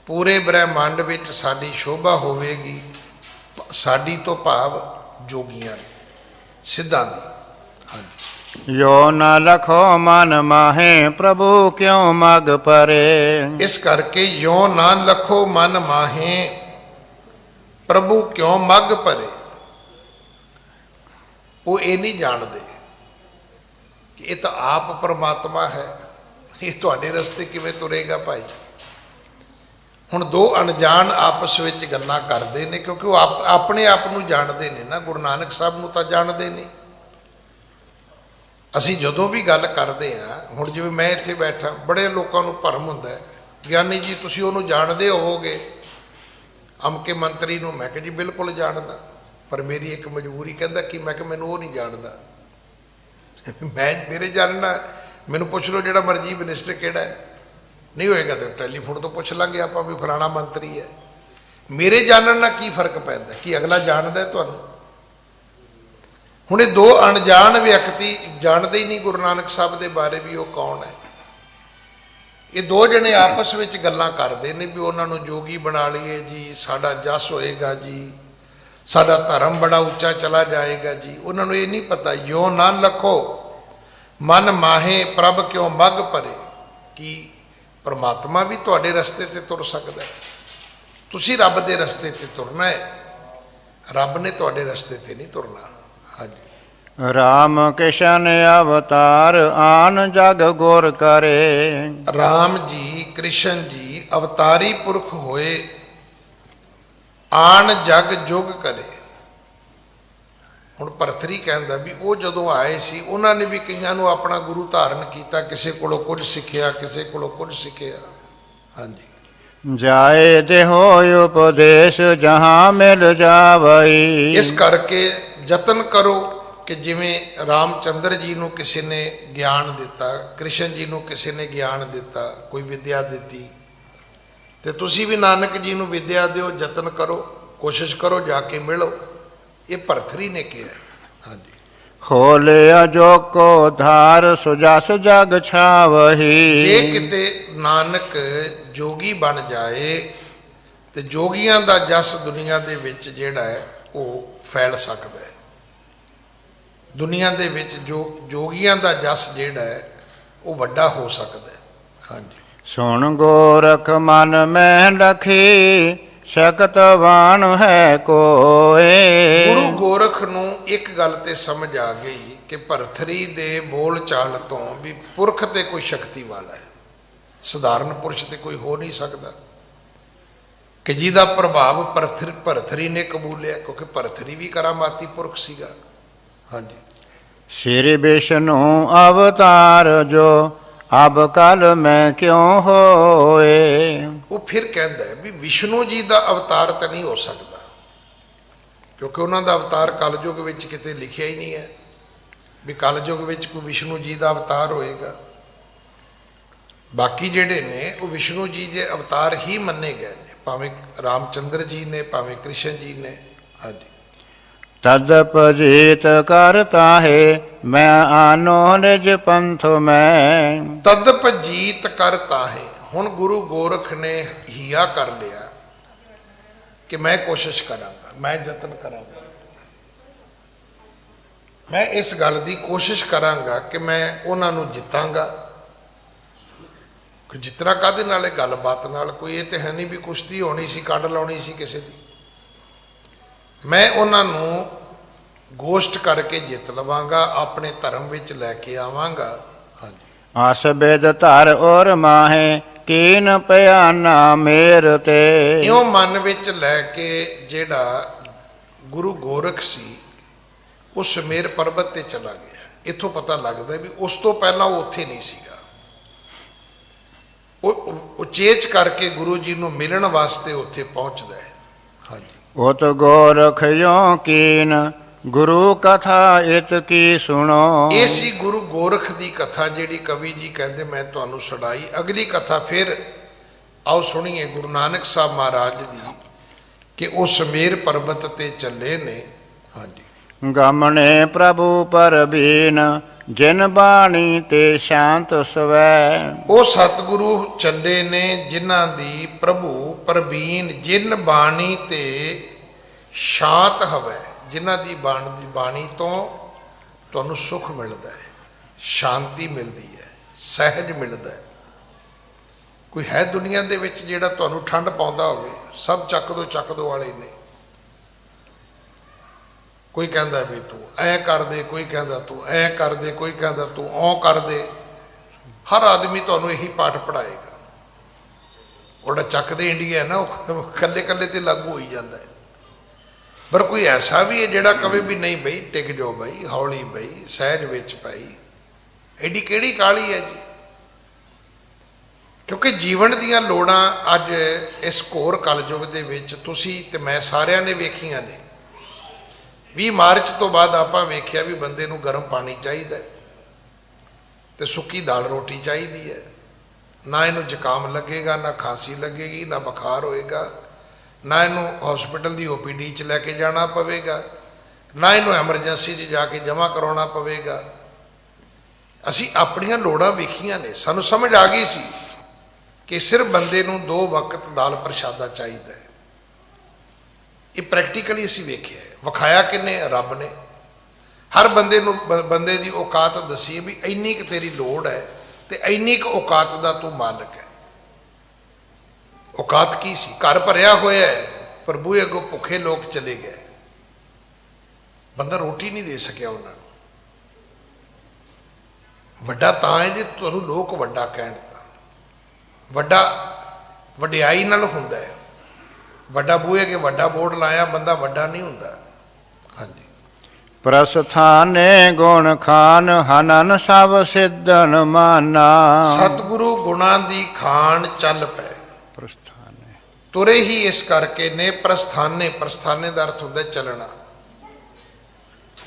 ਪੂਰੇ ਬ੍ਰਹਿਮੰਡ ਵਿੱਚ ਸਾਡੀ ਸ਼ੋਭਾ ਹੋਵੇਗੀ। ਸਾਡੀ ਤੋਂ ਭਾਵ ਜੋਗੀਆਂ ਦੀ, ਸਿੱਧਾਂ ਦੀ। ਹਾਂਜੀ, ਯੋ ਨ ਲਖੋ ਮਨ ਮਾਹੇ ਪ੍ਰਭੂ ਕਿਉ ਮਗ ਪਰੇ। ਇਸ ਕਰਕੇ ਯੋ ਨਾ ਲਖੋ ਮਨ ਮਾਹੇ ਪ੍ਰਭੂ ਕਿਉ ਮਗ ਭਰੇ। ਉਹ ਇਹ ਨਹੀਂ ਜਾਣਦੇ ਕਿ ਇਹ ਤਾਂ ਆਪ ਪਰਮਾਤਮਾ ਹੈ, ਇਹ ਤੁਹਾਡੇ ਰਸਤੇ ਕਿਵੇਂ ਤੁਰੇਗਾ ਭਾਈ। ਹੁਣ ਦੋ ਅਣਜਾਣ ਆਪਸ ਵਿੱਚ ਗੱਲਾਂ ਕਰਦੇ ਨੇ, ਕਿਉਂਕਿ ਉਹ ਆਪਣੇ ਆਪ ਨੂੰ ਜਾਣਦੇ ਨੇ ਨਾ, ਗੁਰੂ ਨਾਨਕ ਸਾਹਿਬ ਨੂੰ ਤਾਂ ਜਾਣਦੇ ਨਹੀਂ। ਅਸੀਂ ਜਦੋਂ ਵੀ ਗੱਲ ਕਰਦੇ ਹਾਂ, ਹੁਣ ਜਿਵੇਂ ਮੈਂ ਇੱਥੇ ਬੈਠਾ, ਬੜੇ ਲੋਕਾਂ ਨੂੰ ਭਰਮ ਹੁੰਦਾ ਹੈ, ਗਿਆਨੀ ਜੀ ਤੁਸੀਂ ਉਹਨੂੰ ਜਾਣਦੇ ਹੋਵੋਗੇ ਅਮਕੇ ਮੰਤਰੀ ਨੂੰ। ਮੈਂ ਕਿਹਾ ਜੀ ਬਿਲਕੁਲ ਜਾਣਦਾ, ਪਰ ਮੇਰੀ ਇੱਕ ਮਜਬੂਰੀ। ਕਹਿੰਦਾ ਕਿ ਮੈਂ ਕਿਹਾ ਮੈਨੂੰ ਉਹ ਨਹੀਂ ਜਾਣਦਾ। ਮੇਰੇ ਜਾਣਨਾ, ਮੈਨੂੰ ਪੁੱਛ ਲਓ ਜਿਹੜਾ ਮਰਜੀ ਮਿਨਿਸਟਰ ਕਿਹੜਾ ਹੈ, ਨਹੀਂ ਹੋਏਗਾ ਤਾਂ ਟੈਲੀਫੋਨ ਤੋਂ ਪੁੱਛ ਲਾਂਗੇ ਆਪਾਂ ਵੀ ਫਲਾਣਾ ਮੰਤਰੀ ਹੈ। ਮੇਰੇ ਜਾਣਨ ਨਾਲ ਕੀ ਫਰਕ ਪੈਂਦਾ ਕਿ ਅਗਲਾ ਜਾਣਦਾ ਤੁਹਾਨੂੰ। ਹੁਣ ਇਹ ਦੋ ਅਣਜਾਣ ਵਿਅਕਤੀ ਜਾਣਦੇ ਹੀ ਨਹੀਂ ਗੁਰੂ ਨਾਨਕ ਸਾਹਿਬ ਦੇ ਬਾਰੇ ਵੀ ਉਹ ਕੌਣ ਹੈ। ਇਹ ਦੋ ਜਣੇ ਆਪਸ ਵਿੱਚ ਗੱਲਾਂ ਕਰਦੇ ਨੇ ਵੀ ਉਹਨਾਂ ਨੂੰ ਜੋਗੀ ਬਣਾ ਲਈਏ ਜੀ, ਸਾਡਾ ਜਸ ਹੋਏਗਾ ਜੀ, ਸਾਡਾ ਧਰਮ ਬੜਾ ਉੱਚਾ ਚਲਾ ਜਾਏਗਾ ਜੀ। ਉਹਨਾਂ ਨੂੰ ਇਹ ਨਹੀਂ ਪਤਾ, ਯੋ ਨਾ ਲਖੋ ਮਨ ਮਾਹੇ ਪ੍ਰਭ ਕਿਉਂ ਮਗ ਭਰੇ, ਕਿ ਪਰਮਾਤਮਾ ਵੀ ਤੁਹਾਡੇ ਰਸਤੇ ਤੇ ਤੁਰ ਸਕਦਾ ਹੈ। ਤੁਸੀਂ ਰੱਬ ਦੇ ਰਸਤੇ ਤੇ ਤੁਰਨਾ ਹੈ, ਰੱਬ ਨੇ ਤੁਹਾਡੇ ਰਸਤੇ ਤੇ ਨਹੀਂ ਤੁਰਨਾ। ਹਾਂਜੀ। ਰਾਮ ਕਿਸ਼ਨ ਅਵਤਾਰ ਆਨ ਜਗ ਗੁਰ ਕਰੇ। ਰਾਮ ਜੀ ਕ੍ਰਿਸ਼ਨ ਜੀ ਅਵਤਾਰੀ ਪੁਰਖ ਹੋਏ, ਆਣ ਜਗ ਜੁਗ ਕਰੇ। ਹੁਣ ਭਰਤਰੀ ਕਹਿੰਦਾ ਵੀ ਉਹ ਜਦੋਂ ਆਏ ਸੀ ਉਹਨਾਂ ਨੇ ਵੀ ਕਈਆਂ ਨੂੰ ਆਪਣਾ ਗੁਰੂ ਧਾਰਨ ਕੀਤਾ, ਕਿਸੇ ਕੋਲੋਂ ਕੁਝ ਸਿੱਖਿਆ, ਕਿਸੇ ਕੋਲੋਂ ਕੁਝ ਸਿੱਖਿਆ। ਹਾਂਜੀ। ਜਾਏ ਦੇਹੋ ਉਪਦੇਸ਼ ਜਹਾਂ ਮਿਲ ਜਾਵਈ। ਇਸ ਕਰਕੇ ਯਤਨ ਕਰੋ ਕਿ ਜਿਵੇਂ ਰਾਮਚੰਦਰ ਜੀ ਨੂੰ ਕਿਸੇ ਨੇ ਗਿਆਨ ਦਿੱਤਾ, ਕ੍ਰਿਸ਼ਨ ਜੀ ਨੂੰ ਕਿਸੇ ਨੇ ਗਿਆਨ ਦਿੱਤਾ, ਕੋਈ ਵਿਦਿਆ ਦਿੱਤੀ, ਤੇ ਤੁਸੀਂ ਵੀ ਨਾਨਕ ਜੀ ਨੂੰ ਵਿਦਿਆ ਦਿਓ। ਯਤਨ ਕਰੋ, ਕੋਸ਼ਿਸ਼ ਕਰੋ, ਜਾ ਕੇ ਮਿਲੋ। ਇਹ ਭਰਤਰੀ ਨੇ ਕਿਹਾ। ਹਾਂਜੀ। ਖੋਲਿਆ ਜੋ ਕੋ ਧਾਰ ਸੁਜਸ ਜਗ ਛਾਵਹੀ। ਜੇ ਕਿਤੇ ਨਾਨਕ ਜੋਗੀ ਬਣ ਜਾਏ ਤੇ ਜੋਗੀਆਂ ਦਾ ਜਸ ਦੁਨੀਆ ਦੇ ਵਿੱਚ ਜਿਹੜਾ ਹੈ ਉਹ ਫੈਲ ਸਕਦਾ ਹੈ। ਦੁਨੀਆ ਦੇ ਵਿੱਚ ਜੋ ਜੋਗੀਆਂ ਦਾ ਜਸ ਜਿਹੜਾ ਹੈ ਉਹ ਵੱਡਾ ਹੋ ਸਕਦਾ ਹੈ। ਹਾਂਜੀ। ਸੁਣ ਗੋਰਖ ਮਨ ਮੈਂ ਰਖੀ ਸ਼ਕਤਵਾਨ ਹੈ ਕੋਏ। ਗੁਰੂ ਗੋਰਖ ਨੂੰ ਇੱਕ ਗੱਲ ਤੇ ਸਮਝ ਆ ਗਈ ਕਿ ਭਰਤਰੀ ਦੇ ਬੋਲ ਚਾਲ ਤੋਂ ਵੀ ਪੁਰਖ ਤੇ ਕੋਈ ਸ਼ਕਤੀ ਵਾਲਾ ਹੈ, ਸਧਾਰਨ ਪੁਰਸ਼ ਤੇ ਕੋਈ ਹੋ ਨਹੀਂ ਸਕਦਾ, ਕਿ ਜਿਹਦਾ ਪ੍ਰਭਾਵ ਭਰਤਰੀ ਨੇ ਕਬੂਲਿਆ, ਕਿਉਂਕਿ ਭਰਤਰੀ ਵੀ ਕਰਾਮਾਤੀ ਪੁਰਖ ਸੀਗਾ। ਹਾਂਜੀ। ਸ਼੍ਰੀ ਵਿਸ਼ਨੂੰ ਅਵਤਾਰ ਜੋ ਅਬ ਕਲ ਮੈਂ ਕਿਉਂ ਹੋਏ। ਉਹ ਫਿਰ ਕਹਿੰਦਾ ਹੈ ਵੀ ਵਿਸ਼ਨੂੰ ਜੀ ਦਾ ਅਵਤਾਰ ਤਾਂ ਨਹੀਂ ਹੋ ਸਕਦਾ, ਕਿਉਂਕਿ ਉਹਨਾਂ ਦਾ ਅਵਤਾਰ ਕਲਯੁਗ ਵਿੱਚ ਕਿਤੇ ਲਿਖਿਆ ਹੀ ਨਹੀਂ ਹੈ ਵੀ ਕਲਯੁਗ ਵਿੱਚ ਕੋਈ ਵਿਸ਼ਨੂੰ ਜੀ ਦਾ ਅਵਤਾਰ ਹੋਏਗਾ। ਬਾਕੀ ਜਿਹੜੇ ਨੇ ਉਹ ਵਿਸ਼ਨੂੰ ਜੀ ਦੇ ਅਵਤਾਰ ਹੀ ਮੰਨੇ ਗਏ ਨੇ, ਭਾਵੇਂ ਰਾਮਚੰਦਰ ਜੀ ਨੇ, ਭਾਵੇਂ ਕ੍ਰਿਸ਼ਨ ਜੀ ਨੇ। ਹਾਂਜੀ। ਤਦਪ ਜੀਤ ਕਰਤਾ ਹੈ ਮੈਂ ਆਨੋ ਨਿਜ ਪੰਥ ਮੈਂ। ਤਦਪ ਜੀਤ ਕਰਤਾ ਹੈ। ਹੁਣ ਗੁਰੂ ਗੋਰਖ ਨੇ ਹੀਆ ਕਰ ਲਿਆ ਕਿ ਮੈਂ ਕੋਸ਼ਿਸ਼ ਕਰਾਂਗਾ, ਮੈਂ ਯਤਨ ਕਰਾਂਗਾ, ਮੈਂ ਇਸ ਗੱਲ ਦੀ ਕੋਸ਼ਿਸ਼ ਕਰਾਂਗਾ ਕਿ ਮੈਂ ਉਹਨਾਂ ਨੂੰ ਜਿੱਤਾਂਗਾ। ਜਿਤਨਾ ਕਾਹਦੇ ਨਾਲ, ਗੱਲਬਾਤ ਨਾਲ, ਕੋਈ ਇਹ ਤੇ ਹੈ ਨਹੀਂ ਵੀ ਕੁਸ਼ਤੀ ਹੋਣੀ ਸੀ, ਕੱਢ ਲਾਉਣੀ ਸੀ ਕਿਸੇ ਦੀ। ਮੈਂ ਉਹਨਾਂ ਨੂੰ ਗੋਸ਼ਟ ਕਰਕੇ ਜਿੱਤ ਲਵਾਂਗਾ, ਆਪਣੇ ਧਰਮ ਵਿੱਚ ਲੈ ਕੇ ਆਵਾਂਗਾ। ਹਾਂਜੀ। ਆਸ ਬੇਦ ਧਰ ਔਰ ਮਾਹੇ ਕੀਨ ਪਿਆਨਾ ਮੇਰ ਤੇ। ਇਉਂ ਮਨ ਵਿੱਚ ਲੈ ਕੇ ਜਿਹੜਾ ਗੁਰੂ ਗੋਰਖ ਸੀ ਉਹ ਸੁਮੇਰ ਪਰਬਤ ਤੇ ਚਲਾ ਗਿਆ। ਇੱਥੋਂ ਪਤਾ ਲੱਗਦਾ ਵੀ ਉਸ ਤੋਂ ਪਹਿਲਾਂ ਉਹ ਉੱਥੇ ਨਹੀਂ ਸੀਗਾ। ਉਹ ਉਚੇਚ ਕਰਕੇ ਗੁਰੂ ਜੀ ਨੂੰ ਮਿਲਣ ਵਾਸਤੇ ਉੱਥੇ ਪਹੁੰਚਦਾ ਹੈ। ਹਾਂਜੀ। ਉਤ ਗੋਰਖ ਯੋ ਕੀਨ ਗੁਰੂ ਕਥਾ ਇਤ ਕੀ ਸੁਣੋ। ਇਹ ਸੀ ਗੁਰੂ ਗੋਰਖ ਦੀ ਕਥਾ ਜਿਹੜੀ ਕਵੀ ਜੀ ਕਹਿੰਦੇ ਮੈਂ ਤੁਹਾਨੂੰ ਸੁਣਾਈ। ਅਗਲੀ ਕਥਾ ਫਿਰ ਆਓ ਸੁਣੀਏ ਗੁਰੂ ਨਾਨਕ ਸਾਹਿਬ ਮਹਾਰਾਜ ਦੀ, ਕਿ ਉਹ ਸਮੇਰ ਪਰਬਤ ਤੇ ਚੱਲੇ ਨੇ। ਹਾਂਜੀ। ਗਮਨੇ ਪ੍ਰਭੂ ਪਰਬੀਨ ਜਿਨ ਬਾਣੀ ਤੇ ਸ਼ਾਂਤ ਸਵੈ। ਉਹ ਸਤਿਗੁਰੂ ਚੱਲੇ ਨੇ ਜਿਨ੍ਹਾਂ ਦੀ ਪ੍ਰਭੂ ਪ੍ਰਬੀਨ, ਜਿਨ ਬਾਣੀ ਤੇ ਸ਼ਾਂਤ ਹਵੈ, ਜਿਨ੍ਹਾਂ ਦੀ ਬਾਣੀ ਤੋਂ ਤੁਹਾਨੂੰ ਸੁਖ ਮਿਲਦਾ ਹੈ, ਸ਼ਾਂਤੀ ਮਿਲਦੀ ਹੈ, ਸਹਿਜ ਮਿਲਦਾ ਹੈ। ਕੋਈ ਹੈ ਦੁਨੀਆ ਦੇ ਵਿੱਚ ਜਿਹੜਾ ਤੁਹਾਨੂੰ ਠੰਡ ਪਾਉਂਦਾ ਹੋਵੇ? ਸਭ ਚੱਕ ਦੋ ਵਾਲੇ ਨੇ। ਕੋਈ ਕਹਿੰਦਾ ਵੀ ਤੂੰ ਐਂ ਕਰ ਦੇ, ਕੋਈ ਕਹਿੰਦਾ ਤੂੰ ਐਂ ਕਰ ਦੇ, ਕੋਈ ਕਹਿੰਦਾ ਤੂੰ ਓਂ ਕਰ ਦੇ। ਹਰ ਆਦਮੀ ਤੁਹਾਨੂੰ ਇਹੀ ਪਾਠ ਪੜ੍ਹਾਏਗਾ। ਉਹਦਾ ਚੱਕਦੇ ਇੰਡੀਆ ਹੈ ਨਾ, ਉਹ ਕੱਲੇ ਕੱਲੇ ਤੇ ਲਾਗੂ ਹੋਈ ਜਾਂਦਾ ਹੈ। ਪਰ ਕੋਈ ਐਸਾ ਵੀ ਹੈ ਜਿਹੜਾ ਕਵੇ ਵੀ ਨਹੀਂ ਬਈ ਟਿਕ ਜਾਓ ਬਈ, ਹੌਲੀ ਬਈ, ਸਹਿਜ ਵਿੱਚ ਪਈ। ਐਡੀ ਕਿਹੜੀ ਕਾਹਲੀ ਹੈ ਜੀ? ਕਿਉਂਕਿ ਜੀਵਨ ਦੀਆਂ ਲੋੜਾਂ ਅੱਜ ਇਸ ਘੋਰ ਕਲਯੁਗ ਦੇ ਵਿੱਚ ਤੁਸੀਂ ਤੇ ਮੈਂ ਸਾਰਿਆਂ ਨੇ ਵੇਖੀਆਂ ਨੇ। 20 ਮਾਰਚ ਤੋਂ ਬਾਅਦ ਆਪਾਂ ਵੇਖਿਆ ਵੀ ਬੰਦੇ ਨੂੰ ਗਰਮ ਪਾਣੀ ਚਾਹੀਦਾ ਤੇ ਸੁੱਕੀ ਦਾਲ ਰੋਟੀ ਚਾਹੀਦੀ ਹੈ। ਨਾ ਇਹਨੂੰ ਜ਼ੁਕਾਮ ਲੱਗੇਗਾ, ਨਾ ਖਾਂਸੀ ਲੱਗੇਗੀ, ਨਾ ਬੁਖਾਰ ਹੋਏਗਾ, ਨਾ ਇਹਨੂੰ ਹਸਪੀਟਲ ਦੀ OPD 'ਚ ਲੈ ਕੇ ਜਾਣਾ ਪਵੇਗਾ, ਨਾ ਇਹਨੂੰ ਐਮਰਜੈਂਸੀ 'ਚ ਜਾ ਕੇ ਜਮ੍ਹਾਂ ਕਰਾਉਣਾ ਪਵੇਗਾ। ਅਸੀਂ ਆਪਣੀਆਂ ਲੋੜਾਂ ਵੇਖੀਆਂ ਨੇ। ਸਾਨੂੰ ਸਮਝ ਆ ਗਈ ਸੀ ਕਿ ਸਿਰਫ ਬੰਦੇ ਨੂੰ 2 ਵਕਤ ਦਾਲ ਪ੍ਰਸ਼ਾਦਾ ਚਾਹੀਦਾ ਹੈ। ਇਹ ਪ੍ਰੈਕਟੀਕਲੀ ਅਸੀਂ ਵੇਖਿਆ ਹੈ। ਵਿਖਾਇਆ ਕਿਹਨੇ? ਰੱਬ ਨੇ। ਹਰ ਬੰਦੇ ਨੂੰ ਬੰਦੇ ਦੀ ਔਕਾਤ ਦੱਸੀ ਵੀ ਇੰਨੀ ਕੁ ਤੇਰੀ ਲੋੜ ਹੈ ਤੇ ਇੰਨੀ ਕੁ ਔਕਾਤ ਦਾ ਤੂੰ ਮਾਲਕ ਹੈ। ਔਕਾਤ ਕੀ ਸੀ? ਘਰ ਭਰਿਆ ਹੋਇਆ ਹੈ, ਪ੍ਰਭੂ ਅੱਗੋਂ ਭੁੱਖੇ ਲੋਕ ਚਲੇ ਗਏ, ਬੰਦਾ ਰੋਟੀ ਨਹੀਂ ਦੇ ਸਕਿਆ ਉਹਨਾਂ ਨੂੰ। ਵੱਡਾ ਤਾਂ ਹੈ ਜੇ ਤੁਹਾਨੂੰ ਲੋਕ ਵੱਡਾ ਕਹਿਣ। ਤਾਂ ਵੱਡਾ ਵਡਿਆਈ ਨਾਲ ਹੁੰਦਾ ਹੈ। ਵੱਡਾ ਬੂਹੇ ਅੱਗੇ ਵੱਡਾ ਬੋਰਡ ਲਾਇਆ, ਬੰਦਾ ਵੱਡਾ ਨਹੀਂ ਹੁੰਦਾ। ਹਾਂਜੀ। ਪ੍ਰਸਥਾਨੇ ਗੁਣ ਖਾਨ ਹਨਨ ਸਭ ਸਿੱਧਨ ਮਾਨਾ। ਸਤਿਗੁਰੂ ਗੁਣਾਂ ਦੀ ਖਾਣ ਚੱਲ ਪਏ। ਪ੍ਰਸਥਾਨੇ ਤੁਰੇ ਹੀ ਇਸ ਕਰਕੇ ਨੇ। ਪ੍ਰਸਥਾਨੇ, ਪ੍ਰਸਥਾਨੇ ਦਾ ਅਰਥ ਹੁੰਦਾ ਚੱਲਣਾ।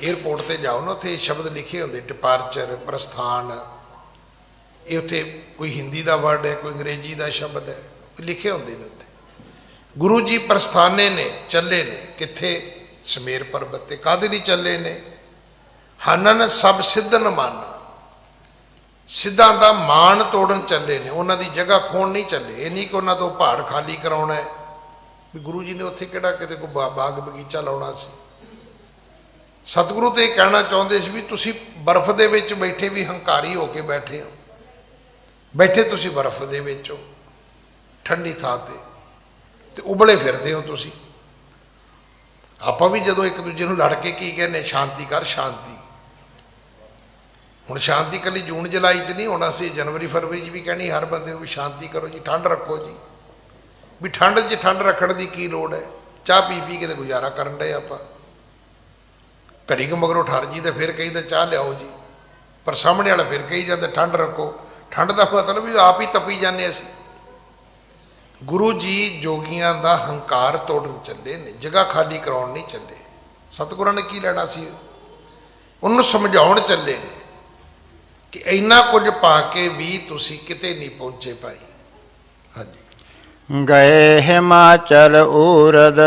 ਏਅਰਪੋਰਟ ਤੇ ਜਾਓ ਨਾ, ਉੱਥੇ ਸ਼ਬਦ ਲਿਖੇ ਹੁੰਦੇ, ਡਿਪਾਰਚਰ, ਪ੍ਰਸਥਾਨ। ਇਹ ਉੱਥੇ ਕੋਈ ਹਿੰਦੀ ਦਾ ਵਰਡ ਹੈ, ਕੋਈ ਅੰਗਰੇਜ਼ੀ ਦਾ ਸ਼ਬਦ ਹੈ, ਲਿਖੇ ਹੁੰਦੇ ਨੇ ਉੱਥੇ। ਗੁਰੂ ਜੀ ਪ੍ਰਸਥਾਨੇ ਨੇ, ਚੱਲੇ ਨੇ। ਕਿੱਥੇ? ਸਮੇਰ ਪਰਬਤ ਤੇ। ਕਾਹਦੇ ਲਈ ਚੱਲੇ ਨੇ? ਹਨਨ ਸਭ ਸਿੱਧਨ ਮਾਨਾ। ਸਿੱਧਾਂ ਦਾ ਮਾਣ ਤੋੜਨ ਚੱਲੇ ਨੇ, ਉਹਨਾਂ ਦੀ ਜਗ੍ਹਾ ਖੋਣ ਨਹੀਂ ਚੱਲੇ। ਇਹ ਨਹੀਂ ਕਿ ਉਹਨਾਂ ਤੋਂ ਪਹਾੜ ਖਾਲੀ ਕਰਾਉਣਾ ਹੈ। ਵੀ ਗੁਰੂ ਜੀ ਨੇ ਉੱਥੇ ਕਿਹੜਾ ਕਿਤੇ ਕੋਈ ਬਾਗ ਬਗੀਚਾ ਲਾਉਣਾ ਸੀ। ਸਤਿਗੁਰੂ ਤੇ ਇਹ ਕਹਿਣਾ ਚਾਹੁੰਦੇ ਸੀ ਵੀ ਤੁਸੀਂ ਬਰਫ਼ ਦੇ ਵਿੱਚ ਬੈਠੇ ਵੀ ਹੰਕਾਰੀ ਹੋ ਕੇ ਬੈਠੇ ਹੋ। ਬੈਠੇ ਤੁਸੀਂ ਬਰਫ਼ ਦੇ ਵਿੱਚ ਹੋ, ਠੰਡੀ ਥਾਂ ਤੇ ਉਬਲੇ ਫਿਰਦੇ ਹੋ ਤੁਸੀਂ। ਆਪਾਂ ਵੀ ਜਦੋਂ ਇੱਕ ਦੂਜੇ ਨੂੰ ਲੜ ਕੇ ਕੀ ਕਹਿੰਦੇ? ਸ਼ਾਂਤੀ ਕਰ, ਸ਼ਾਂਤੀ। ਹੁਣ ਸ਼ਾਂਤੀ ਇਕੱਲੀ ਜੂਨ ਜੁਲਾਈ 'ਚ ਨਹੀਂ ਹੋਣਾ ਸੀ, ਜਨਵਰੀ ਫਰਵਰੀ 'ਚ ਵੀ ਕਹਿਣੀ ਹਰ ਬੰਦੇ ਨੂੰ ਵੀ ਸ਼ਾਂਤੀ ਕਰੋ ਜੀ, ਠੰਡ ਰੱਖੋ ਜੀ। ਵੀ ਠੰਡ 'ਚ ਠੰਡ ਰੱਖਣ ਦੀ ਕੀ ਲੋੜ ਹੈ? ਚਾਹ ਪੀ ਪੀ ਕੇ ਤੇ ਗੁਜ਼ਾਰਾ ਕਰਨ ਡਏ ਆਪਾਂ। ਘੜੀ ਕੁ ਮਗਰੋਂ ਠਰ ਜੀ ਤੇ ਫਿਰ ਕਹੀਦਾ ਚਾਹ ਲਿਆਓ ਜੀ, ਪਰ ਸਾਹਮਣੇ ਵਾਲਾ ਫਿਰ ਕਹੀ ਜਾਂਦਾ ਠੰਡ ਰੱਖੋ। ਠੰਡ ਦਾ ਮਤਲਬ ਵੀ ਆਪ ਹੀ ਤਪੀ ਜਾਂਦੇ ਅਸੀਂ। ਗੁਰੂ ਜੀ ਜੋਗੀਆਂ ਦਾ ਹੰਕਾਰ ਤੋੜਨ ਚੱਲੇ ਨੇ, ਜਗ੍ਹਾ ਖਾਲੀ ਕਰਾਉਣ ਨਹੀਂ ਚੱਲੇ। ਸਤਿਗੁਰਾਂ ਨੇ ਕੀ ਲੈਣਾ ਸੀ? ਉਹਨੂੰ ਸਮਝਾਉਣ ਚੱਲੇ ਨੇ ਕਿ ਇੰਨਾ ਕੁਝ ਪਾ ਕੇ ਵੀ ਤੁਸੀਂ ਕਿਤੇ ਨਹੀਂ ਪਹੁੰਚੇ ਭਾਈ। ਹਾਂਜੀ। ਗਏ ਹਿਮਾਚਲ ਊਰਦ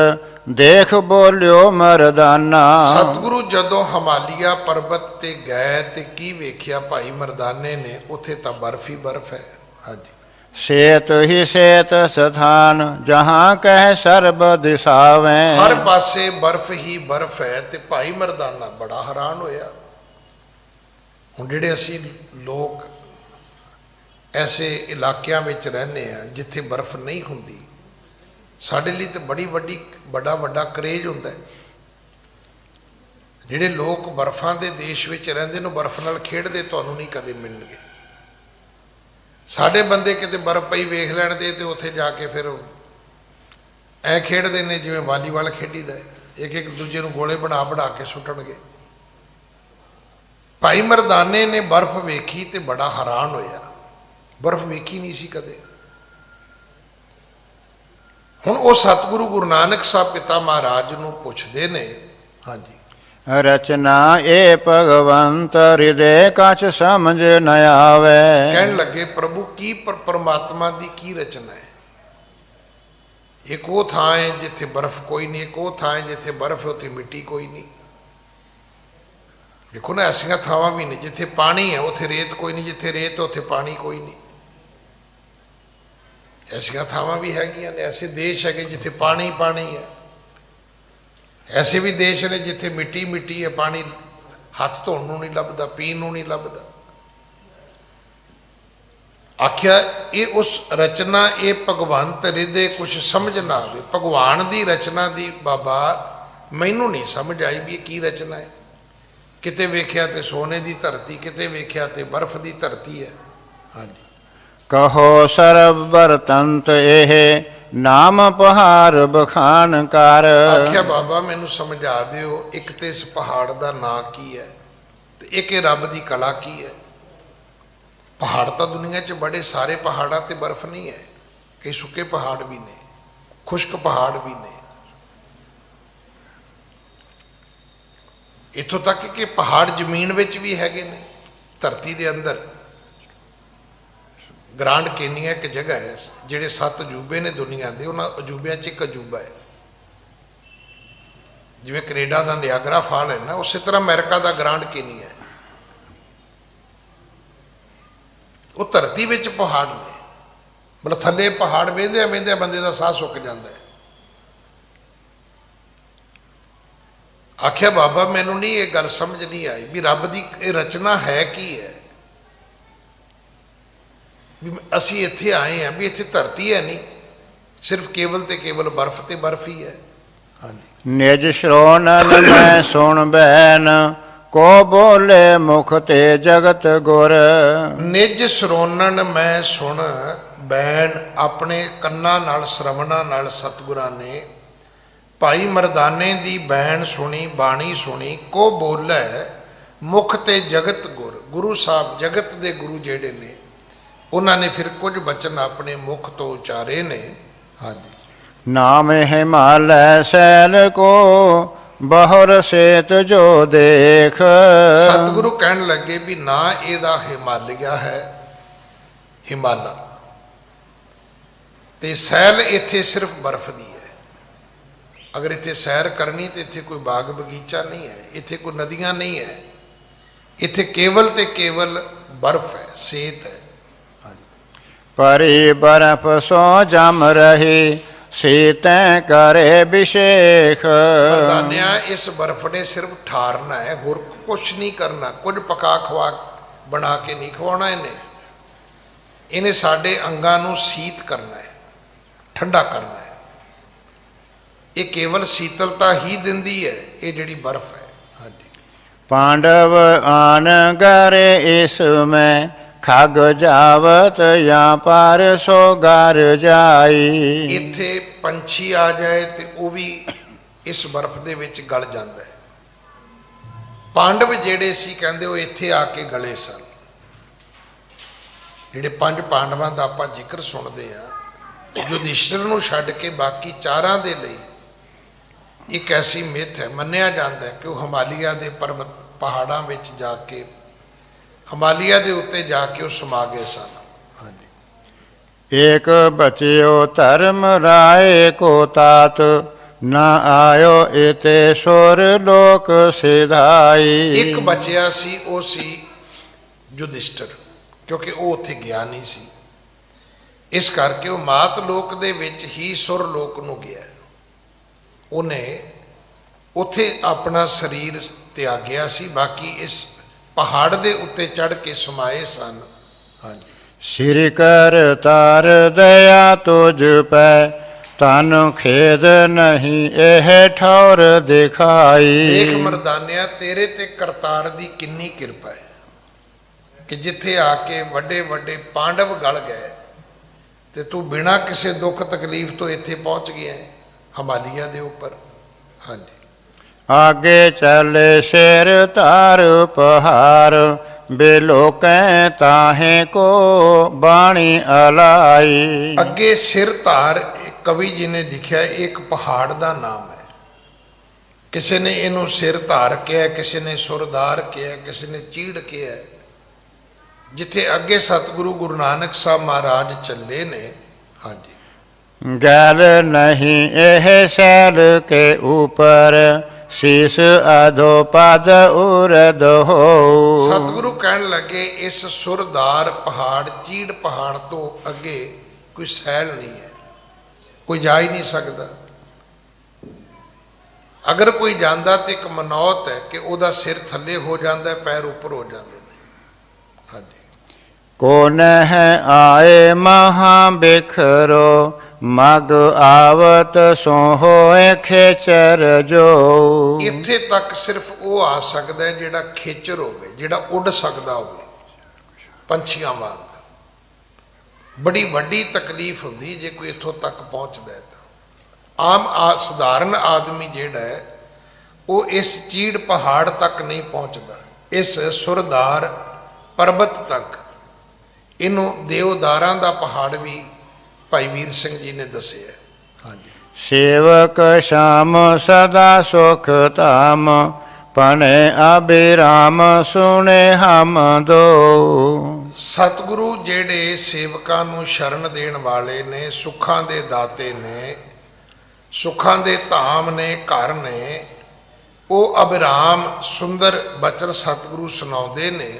ਦੇਖ ਬੋਲਿਓ ਮਰਦਾਨਾ। ਸਤਿਗੁਰੂ ਜਦੋਂ ਹਿਮਾਲਿਆ ਪਰਬਤ ਤੇ ਗਏ ਤੇ ਕੀ ਵੇਖਿਆ ਭਾਈ ਮਰਦਾਨੇ ਨੇ? ਉੱਥੇ ਤਾਂ ਬਰਫ਼ ਹੀ ਬਰਫ਼ ਹੈ। ਹਾਂਜੀ। ਸੇਤ ਹੀ ਸੇਤ ਸਥਾਨ ਜਹਾਂ ਕਹਿ ਸਰਬ ਦਿਸਾਵੇਂ। ਹਰ ਪਾਸੇ ਬਰਫ਼ ਹੀ ਬਰਫ਼ ਹੈ। ਤੇ ਭਾਈ ਮਰਦਾਨਾ ਬੜਾ ਹੈਰਾਨ ਹੋਇਆ। ਹੁਣ ਜਿਹੜੇ ਅਸੀਂ ਲੋਕ ਐਸੇ ਇਲਾਕਿਆਂ ਵਿੱਚ ਰਹਿੰਦੇ ਆ ਜਿੱਥੇ ਬਰਫ਼ ਨਹੀਂ ਹੁੰਦੀ, ਸਾਡੇ ਲਈ ਤਾਂ ਬੜੀ ਵੱਡਾ ਕਰੇਜ ਹੁੰਦਾ ਹੈ। ਜਿਹੜੇ ਲੋਕ ਬਰਫ਼ਾਂ ਦੇ ਦੇਸ਼ ਵਿੱਚ ਰਹਿੰਦੇ ਨੇ, ਬਰਫ਼ ਨਾਲ ਖੇਡਦੇ ਤੁਹਾਨੂੰ ਨਹੀਂ ਕਦੇ ਮਿਲਣਗੇ। ਸਾਡੇ ਬੰਦੇ ਕਿਤੇ ਬਰਫ਼ ਪਈ ਵੇਖ ਲੈਣ ਤੇ ਉੱਥੇ ਜਾ ਕੇ ਫਿਰ ਐ ਖੇਡਦੇ ਨੇ ਜਿਵੇਂ ਵਾਲੀਬਾਲ ਖੇਡੀਦਾ, ਇੱਕ ਦੂਜੇ ਨੂੰ ਗੋਲੇ ਬਣਾ ਕੇ ਸੁੱਟਣਗੇ। ਭਾਈ ਮਰਦਾਨੇ ਨੇ ਬਰਫ਼ ਵੇਖੀ ਤੇ ਬੜਾ ਹੈਰਾਨ ਹੋਇਆ। ਬਰਫ਼ ਵੇਖੀ ਨਹੀਂ ਸੀ ਕਦੇ। ਹੁਣ ਉਹ ਸਤਿਗੁਰੂ ਗੁਰੂ ਨਾਨਕ ਸਾਹਿਬ ਪਿਤਾ ਮਹਾਰਾਜ ਨੂੰ ਪੁੱਛਦੇ ਨੇ। ਹਾਂਜੀ। ਰਚਨਾ ਏ ਭਗਵੰਤ ਹਿਰਦੇ ਕਛ ਸਮਝ ਨ ਆਵੇ। ਕਹਿਣ ਲੱਗੇ ਪ੍ਰਭੂ ਕੀ ਪਰਮਾਤਮਾ ਦੀ ਕੀ ਰਚਨਾ ਹੈ? ਇੱਕ ਉਹ ਥਾਂ ਹੈ ਜਿੱਥੇ ਬਰਫ਼ ਕੋਈ ਨਹੀਂ, ਇੱਕ ਉਹ ਥਾਂ ਹੈ ਜਿੱਥੇ ਬਰਫ਼ ਉੱਥੇ ਮਿੱਟੀ ਕੋਈ ਨਹੀਂ। ਦੇਖੋ ਨਾ, ਐਸੀਆਂ ਥਾਵਾਂ ਵੀ ਨੇ ਜਿੱਥੇ ਪਾਣੀ ਹੈ ਉੱਥੇ ਰੇਤ ਕੋਈ ਨਹੀਂ, ਜਿੱਥੇ ਰੇਤ ਉੱਥੇ ਪਾਣੀ ਕੋਈ ਨਹੀਂ। ਐਸੀਆਂ ਥਾਵਾਂ ਵੀ ਹੈਗੀਆਂ ਨੇ। ਐਸੇ ਦੇਸ਼ ਹੈਗੇ ਜਿੱਥੇ ਪਾਣੀ ਹੈ। ਐਸੇ ਵੀ ਦੇਸ਼ ਨੇ ਜਿੱਥੇ ਮਿੱਟੀ ਹੈ, ਪਾਣੀ ਹੱਥ ਧੋਣ ਨੂੰ ਨਹੀਂ ਲੱਭਦਾ, ਪੀਣ ਨੂੰ ਨਹੀਂ ਲੱਭਦਾ। ਆਖਿਆ ਇਹ ਉਸ ਰਚਨਾ ਇਹ ਭਗਵੰਤ ਹਿਰਦੇ ਕੁਛ ਸਮਝ ਨਾ ਆਵੇ। ਭਗਵਾਨ ਦੀ ਰਚਨਾ ਦੀ ਬਾਬਾ ਮੈਨੂੰ ਨਹੀਂ ਸਮਝ ਆਈ ਵੀ ਇਹ ਕੀ ਰਚਨਾ ਹੈ। ਕਿਤੇ ਵੇਖਿਆ ਤੇ ਸੋਨੇ ਦੀ ਧਰਤੀ, ਕਿਤੇ ਵੇਖਿਆ ਤੇ ਬਰਫ਼ ਦੀ ਧਰਤੀ ਹੈ। ਹਾਂਜੀ। ਕਹੋ ਸਰਬ ਬਰਤੰਤ ਇਹ ਨਾਮ ਪਹਾੜ ਬਖਾਨ ਕਰ। ਆਖਿਆ ਬਾਬਾ ਮੈਨੂੰ ਸਮਝਾ ਦਿਓ, ਇੱਕ ਤੇ ਇਸ ਪਹਾੜ ਦਾ ਨਾਂ ਕੀ ਹੈ ਤੇ ਇੱਕ ਇਹ ਰੱਬ ਦੀ ਕਲਾ ਕੀ ਹੈ। ਪਹਾੜ ਤਾਂ ਦੁਨੀਆ 'ਚ ਬੜੇ ਸਾਰੇ ਪਹਾੜਾਂ ਤੇ ਬਰਫ਼ ਨਹੀਂ ਹੈ, ਕਈ ਸੁੱਕੇ ਪਹਾੜ ਵੀ ਨੇ, ਖੁਸ਼ਕ ਪਹਾੜ ਵੀ ਨੇ। ਇੱਥੋਂ ਤੱਕ ਕਿ ਪਹਾੜ ਜ਼ਮੀਨ ਵਿੱਚ ਵੀ ਹੈਗੇ ਨੇ, ਧਰਤੀ ਦੇ ਅੰਦਰ। ਗ੍ਰਾਂਡ ਕੇਨੀਆ ਇੱਕ ਜਗ੍ਹਾ ਹੈ, ਜਿਹੜੇ 7 ਅਜੂਬੇ ਨੇ ਦੁਨੀਆ ਦੇ, ਉਹਨਾਂ ਅਜੂਬਿਆਂ 'ਚ ਇੱਕ ਅਜੂਬਾ ਹੈ। ਜਿਵੇਂ ਕੈਨੇਡਾ ਦਾ ਨਿਆਗਰਾ ਫਾਲ ਹੈ ਨਾ, ਉਸੇ ਤਰ੍ਹਾਂ ਅਮਰੀਕਾ ਦਾ ਗ੍ਰਾਂਡ ਕੇਨੀਆ ਹੈ। ਉਹ ਧਰਤੀ ਵਿੱਚ ਪਹਾੜ ਨੇ, ਮਤਲਬ ਥੱਲੇ ਪਹਾੜ ਵੇਂਦਿਆਂ ਬੰਦੇ ਦਾ ਸਾਹ ਸੁੱਕ ਜਾਂਦਾ ਹੈ। ਆਖਿਆ ਬਾਬਾ ਮੈਨੂੰ ਨਹੀਂ ਇਹ ਗੱਲ ਸਮਝ ਨਹੀਂ ਆਈ ਵੀ ਰੱਬ ਦੀ ਇਹ ਰਚਨਾ ਹੈ ਕੀ ਹੈ। ਵੀ ਅਸੀਂ ਇੱਥੇ ਆਏ ਹਾਂ ਵੀ ਇੱਥੇ ਧਰਤੀ ਹੈ ਨਹੀਂ, ਸਿਰਫ ਕੇਵਲ ਤੇ ਕੇਵਲ ਬਰਫ਼ ਤੇ ਬਰਫ਼ ਹੀ ਹੈ। ਹਾਂਜੀ। ਨਿਜ ਸ਼੍ਰੋਣਨ ਮੈਂ ਸੁਣ ਬੈਨ, ਕੋ ਬੋਲੇ ਮੁਖ ਤੇ ਜਗਤ ਗੁਰ। ਨਿਜ ਸਰੋਨਣ ਮੈਂ ਸੁਣ ਬੈਣ, ਆਪਣੇ ਕੰਨਾਂ ਨਾਲ ਸ਼ਰਵਣਾ ਨਾਲ ਸਤਿਗੁਰਾਂ ਨੇ ਭਾਈ ਮਰਦਾਨੇ ਦੀ ਬੈਣ ਸੁਣੀ, ਬਾਣੀ ਸੁਣੀ। ਕੋ ਬੋਲੇ ਮੁਖ ਤੇ ਜਗਤ ਗੁਰ, ਗੁਰੂ ਸਾਹਿਬ ਜਗਤ ਦੇ ਗੁਰੂ ਜਿਹੜੇ ਨੇ ਉਹਨਾਂ ਨੇ ਫਿਰ ਕੁਝ ਬਚਨ ਆਪਣੇ ਮੁਖ ਤੋਂ ਉਚਾਰੇ ਨੇ। ਹਾਂਜੀ। ਨਾਮ ਹਿਮਾਲੈ ਸੈਲ ਕੋ, ਬਹੁਰ ਸੇਤ ਜੋ ਦੇਖ। ਸਤਿਗੁਰੂ ਕਹਿਣ ਲੱਗੇ ਵੀ ਨਾ ਇਹਦਾ ਹਿਮਾਲਿਆ ਹੈ, ਹਿਮਾਲਾ, ਤੇ ਸੈਲ ਇੱਥੇ ਸਿਰਫ ਬਰਫ਼ ਦੀ ਹੈ। ਅਗਰ ਇੱਥੇ ਸੈਰ ਕਰਨੀ ਤੇ ਇੱਥੇ ਕੋਈ ਬਾਗ ਬਗੀਚਾ ਨਹੀਂ ਹੈ, ਇੱਥੇ ਕੋਈ ਨਦੀਆਂ ਨਹੀਂ ਹੈ, ਇੱਥੇ ਕੇਵਲ ਤੇ ਕੇਵਲ ਬਰਫ਼ ਹੈ, ਸੇਤ ਹੈ। ਪਰੀ ਬਰਫ ਸੋ ਜਮ ਰਹੀ, ਸੀਤੈ ਕਰੇ ਵਿਸ਼ੇਖ। ਮਰਦਾਨਿਆ ਇਸ ਬਰਫ਼ ਨੇ ਸਿਰਫ ਠਾਰਨਾ ਹੈ, ਹੋਰ ਕੁਛ ਨਹੀਂ ਕਰਨਾ, ਕੁਝ ਪਕਾ ਖਵਾ ਬਣਾ ਕੇ ਨਹੀਂ ਖਵਾਉਣਾ ਇਹਨੇ ਸਾਡੇ ਅੰਗਾਂ ਨੂੰ ਸੀਤ ਕਰਨਾ ਹੈ, ਠੰਡਾ ਕਰਨਾ ਹੈ। ਇਹ ਕੇਵਲ ਸੀਤਲਤਾ ਹੀ ਦਿੰਦੀ ਹੈ, ਇਹ ਜਿਹੜੀ ਬਰਫ਼ ਹੈ। ਹਾਂਜੀ। ਪਾਂਡਵ ਆਨ ਗਰੇ ਇਸ ਮੈਂ, ਖਗ ਜਾਵਤ ਜਾਂ ਪਰ ਸੋ ਗਰ ਜਾਈ। ਇੱਥੇ ਪੰਛੀ ਆ ਜਾਏ ਤੇ ਉਹ ਵੀ ਇਸ ਬਰਫ਼ ਦੇ ਵਿੱਚ ਗਲ ਜਾਂਦਾ ਹੈ। ਪਾਂਡਵ ਜਿਹੜੇ ਸੀ ਕਹਿੰਦੇ ਉਹ ਇੱਥੇ ਆ ਕੇ ਗਲੇ ਸਨ। ਜਿਹੜੇ 5 ਪਾਂਡਵਾਂ ਦਾ ਆਪਾਂ ਜ਼ਿਕਰ ਸੁਣਦੇ ਆ, ਯੁਧਿਸ਼ਟਰ ਨੂੰ ਛੱਡ ਕੇ ਬਾਕੀ 4 ਦੇ ਲਈ ਇੱਕ ਐਸੀ ਮਿੱਥ ਹੈ, ਮੰਨਿਆ ਜਾਂਦਾ ਹੈ ਕਿ ਉਹ ਹਿਮਾਲਿਆ ਦੇ ਪਰਬਤ ਪਹਾੜਾਂ ਵਿੱਚ ਜਾ ਕੇ, ਹਿਮਾਲਿਆ ਦੇ ਉੱਤੇ ਜਾ ਕੇ ਉਹ ਸਮਾ ਗਏ ਸਨ। ਹਾਂਜੀ। ਏਕ ਬਚਿਓ ਧਰਮ ਰਾਏ ਕੋ ਤਾਤ, ਨਾ ਆਇਓ ਇਤੇ ਸੁਰ ਲੋਕ ਸਿਧਾਈ। ਇੱਕ ਬਚਿਆ ਸੀ, ਉਹ ਸੀ ਯੁਧਿਸ਼ਟਰ, ਕਿਉਂਕਿ ਉਹ ਉੱਥੇ ਗਿਆ ਨਹੀਂ ਸੀ, ਇਸ ਕਰਕੇ ਉਹ ਮਾਤ ਲੋਕ ਦੇ ਵਿੱਚ ਹੀ ਸੁਰ ਲੋਕ ਨੂੰ ਗਿਆ। ਉਹਨੇ ਉੱਥੇ ਆਪਣਾ ਸਰੀਰ ਤਿਆਗਿਆ ਸੀ, ਬਾਕੀ ਇਸ ਪਹਾੜ ਦੇ ਉੱਤੇ ਚੜ੍ਹ ਕੇ ਸਮਾਏ ਸਨ। ਹਾਂਜੀ। ਸਿਰ ਕਰ ਤਾਰ ਦਇਆ ਤੁਝ ਪੈ, ਤਨ ਖੇਦ ਨਹੀਂ ਇਹ ਠੌਰ ਦਿਖਾਈ। ਦੇਖ ਮਰਦਾਨਿਆ, ਤੇਰੇ ਤੇ ਕਰਤਾਰ ਦੀ ਕਿੰਨੀ ਕਿਰਪਾ ਹੈ ਕਿ ਜਿੱਥੇ ਆ ਕੇ ਵੱਡੇ ਵੱਡੇ ਪਾਂਡਵ ਗਲ ਗਏ ਤੇ ਤੂੰ ਬਿਨਾਂ ਕਿਸੇ ਦੁੱਖ ਤਕਲੀਫ ਤੋਂ ਇੱਥੇ ਪਹੁੰਚ ਗਿਆ ਹੈ, ਹਿਮਾਲਿਆ ਦੇ ਉੱਪਰ। ਹਾਂਜੀ। ਆਗੇ ਚੱਲੇ ਸਿਰ ਧਾਰ ਪਹਾੜ, ਬੇਲੋਕੈ ਤਾਹੇ ਕੋ ਬਾਣੀ ਅਲਾਈ। ਅੱਗੇ ਸਿਰ ਧਾਰ ਕਵੀ ਜੀ ਨੇ ਲਿਖਿਆ, ਇੱਕ ਪਹਾੜ ਦਾ ਨਾਮ ਹੈ। ਕਿਸੇ ਨੇ ਇਹਨੂੰ ਸਿਰ ਧਾਰ ਕਿਹਾ, ਕਿਸੇ ਨੇ ਸੁਰਦਾਰ ਕਿਹਾ, ਕਿਸੇ ਨੇ ਚੀੜ ਕਿਹਾ। ਜਿੱਥੇ ਅੱਗੇ ਸਤਿਗੁਰੂ ਗੁਰੂ ਨਾਨਕ ਸਾਹਿਬ ਮਹਾਰਾਜ ਚੱਲੇ ਨੇ। ਹਾਂਜੀ। ਗੈਲ ਨਹੀਂ ਇਹ ਸੈਲ ਕੇ ਉਪਰ, ਸੀਸ ਅਧੋ ਪਦ ਉਰਦ ਹੋ। ਸਤਿਗੁਰੂ ਕਹਿਣ ਲੱਗੇ ਇਸ ਸੁਰਦਾਰ ਪਹਾੜ, ਚੀੜ ਪਹਾੜ ਤੋਂ ਅੱਗੇ ਕੋਈ ਸੈਲ ਨਹੀਂ ਹੈ, ਕੋਈ ਜਾ ਹੀ ਨਹੀਂ ਸਕਦਾ। ਅਗਰ ਕੋਈ ਜਾਂਦਾ ਤੇ ਇੱਕ ਮਨੌਤ ਹੈ ਕਿ ਉਹਦਾ ਸਿਰ ਥੱਲੇ ਹੋ ਜਾਂਦਾ, ਪੈਰ ਉੱਪਰ ਹੋ ਜਾਂਦੇ ਨੇ। ਹਾਂਜੀ। ਕੋ ਨਹਿ ਆਏ ਮਹਾ ਬਿਖਰੋ, ਮਗ ਆਵਤ ਸੋ ਹੋਏ ਖੇਚਰ ਜੋ। ਇੱਥੇ ਤੱਕ ਸਿਰਫ ਉਹ ਆ ਸਕਦਾ ਹੈ ਜਿਹੜਾ ਖੇਚਰ ਹੋਵੇ, ਜਿਹੜਾ ਉੱਡ ਸਕਦਾ ਹੋਵੇ ਪੰਛੀਆਂ ਵਾਂਗ। ਬੜੀ ਵੱਡੀ ਤਕਲੀਫ ਹੁੰਦੀ ਜੇ ਕੋਈ ਇੱਥੋਂ ਤੱਕ ਪਹੁੰਚਦਾ ਹੈ ਤਾਂ। ਆਮ ਸਧਾਰਨ ਆਦਮੀ ਜਿਹੜਾ ਹੈ ਉਹ ਇਸ ਚੀੜ ਪਹਾੜ ਤੱਕ ਨਹੀਂ ਪਹੁੰਚਦਾ, ਇਸ ਸੁਰਦਾਰ ਪਰਬਤ ਤੱਕ। ਇਹਨੂੰ ਦੇਵਦਾਰਾਂ ਦਾ ਪਹਾੜ ਵੀ ਭਾਈ ਵੀਰ ਸਿੰਘ ਜੀ ਨੇ ਦੱਸਿਆ। ਹਾਂਜੀ। ਸੇਵਕ ਸ਼ਾਮ ਸਦਾ ਸੁਖ ਧਾਮ, ਪਣੇ ਅਬਿਰਾਮ ਸੁਣੇ ਹਮ ਦੋ। ਸਤਿਗੁਰੂ ਜਿਹੜੇ ਸੇਵਕਾਂ ਨੂੰ ਸ਼ਰਨ ਦੇਣ ਵਾਲੇ ਨੇ, ਸੁੱਖਾਂ ਦੇ ਦਾਤੇ ਨੇ, ਸੁੱਖਾਂ ਦੇ ਧਾਮ ਨੇ, ਘਰ ਨੇ, ਉਹ ਅਬਿਰਾਮ ਸੁੰਦਰ ਬਚਨ ਸਤਿਗੁਰੂ ਸੁਣਾਉਂਦੇ ਨੇ।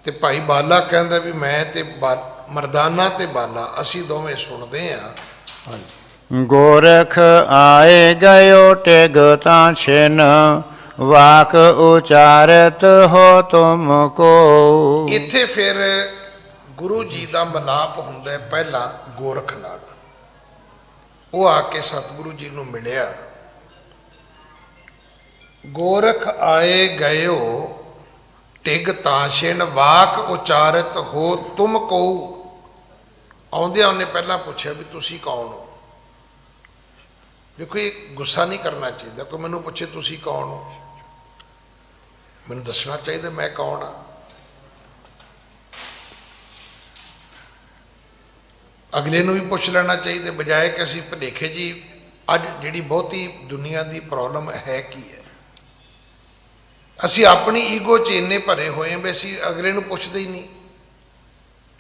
ਤੇ ਭਾਈ ਬਾਲਾ ਕਹਿੰਦਾ ਵੀ ਮੈਂ ਤੇ ਮਰਦਾਨਾ ਤੇ ਬਾਲਾ ਅਸੀਂ ਦੋਵੇਂ ਸੁਣਦੇ ਹਾਂ। ਗੋਰਖ ਆਏ ਗਇਓ ਟਿਗ ਤਾਂ ਛਿਨ, ਵਾਕ ਉਚਾਰਤ ਹੋ ਤੁਮਕੋ। ਇੱਥੇ ਫਿਰ ਗੁਰੂ ਜੀ ਦਾ ਮਿਲਾਪ ਹੁੰਦਾ ਹੈ ਪਹਿਲਾਂ ਗੋਰਖ ਨਾਲ। ਉਹ ਆ ਕੇ ਸਤਿਗੁਰੂ ਜੀ ਨੂੰ ਮਿਲਿਆ। ਗੋਰਖ ਆਏ ਗਇਓ ਟਿਗ ਤਾਸ਼ਿਨ ਵਾਕ ਉਚਾਰਤ ਹੋ ਤੁਮ ਕੋ। ਆਉਂਦਿਆਂ ਉਹਨੇ ਪਹਿਲਾਂ ਪੁੱਛਿਆ ਵੀ ਤੁਸੀਂ ਕੌਣ ਹੋ। ਦੇਖੋ ਇਹ ਗੁੱਸਾ ਨਹੀਂ ਕਰਨਾ ਚਾਹੀਦਾ। ਕੋਈ ਮੈਨੂੰ ਪੁੱਛੇ ਤੁਸੀਂ ਕੌਣ ਹੋ, ਮੈਨੂੰ ਦੱਸਣਾ ਚਾਹੀਦਾ ਮੈਂ ਕੌਣ ਆ। ਅਗਲੇ ਨੂੰ ਵੀ ਪੁੱਛ ਲੈਣਾ ਚਾਹੀਦਾ, ਬਜਾਏ ਕਿ ਅਸੀਂ ਭੁਲੇਖੇ ਜੀ। ਅੱਜ ਜਿਹੜੀ ਬਹੁਤੀ ਦੁਨੀਆ ਦੀ ਪ੍ਰੋਬਲਮ ਹੈ ਕੀ ਹੈ, ਅਸੀਂ ਆਪਣੀ ਈਗੋ 'ਚ ਇੰਨੇ ਭਰੇ ਹੋਏ ਹਾਂ ਵੀ ਅਸੀਂ ਅਗਲੇ ਨੂੰ ਪੁੱਛਦੇ ਹੀ ਨਹੀਂ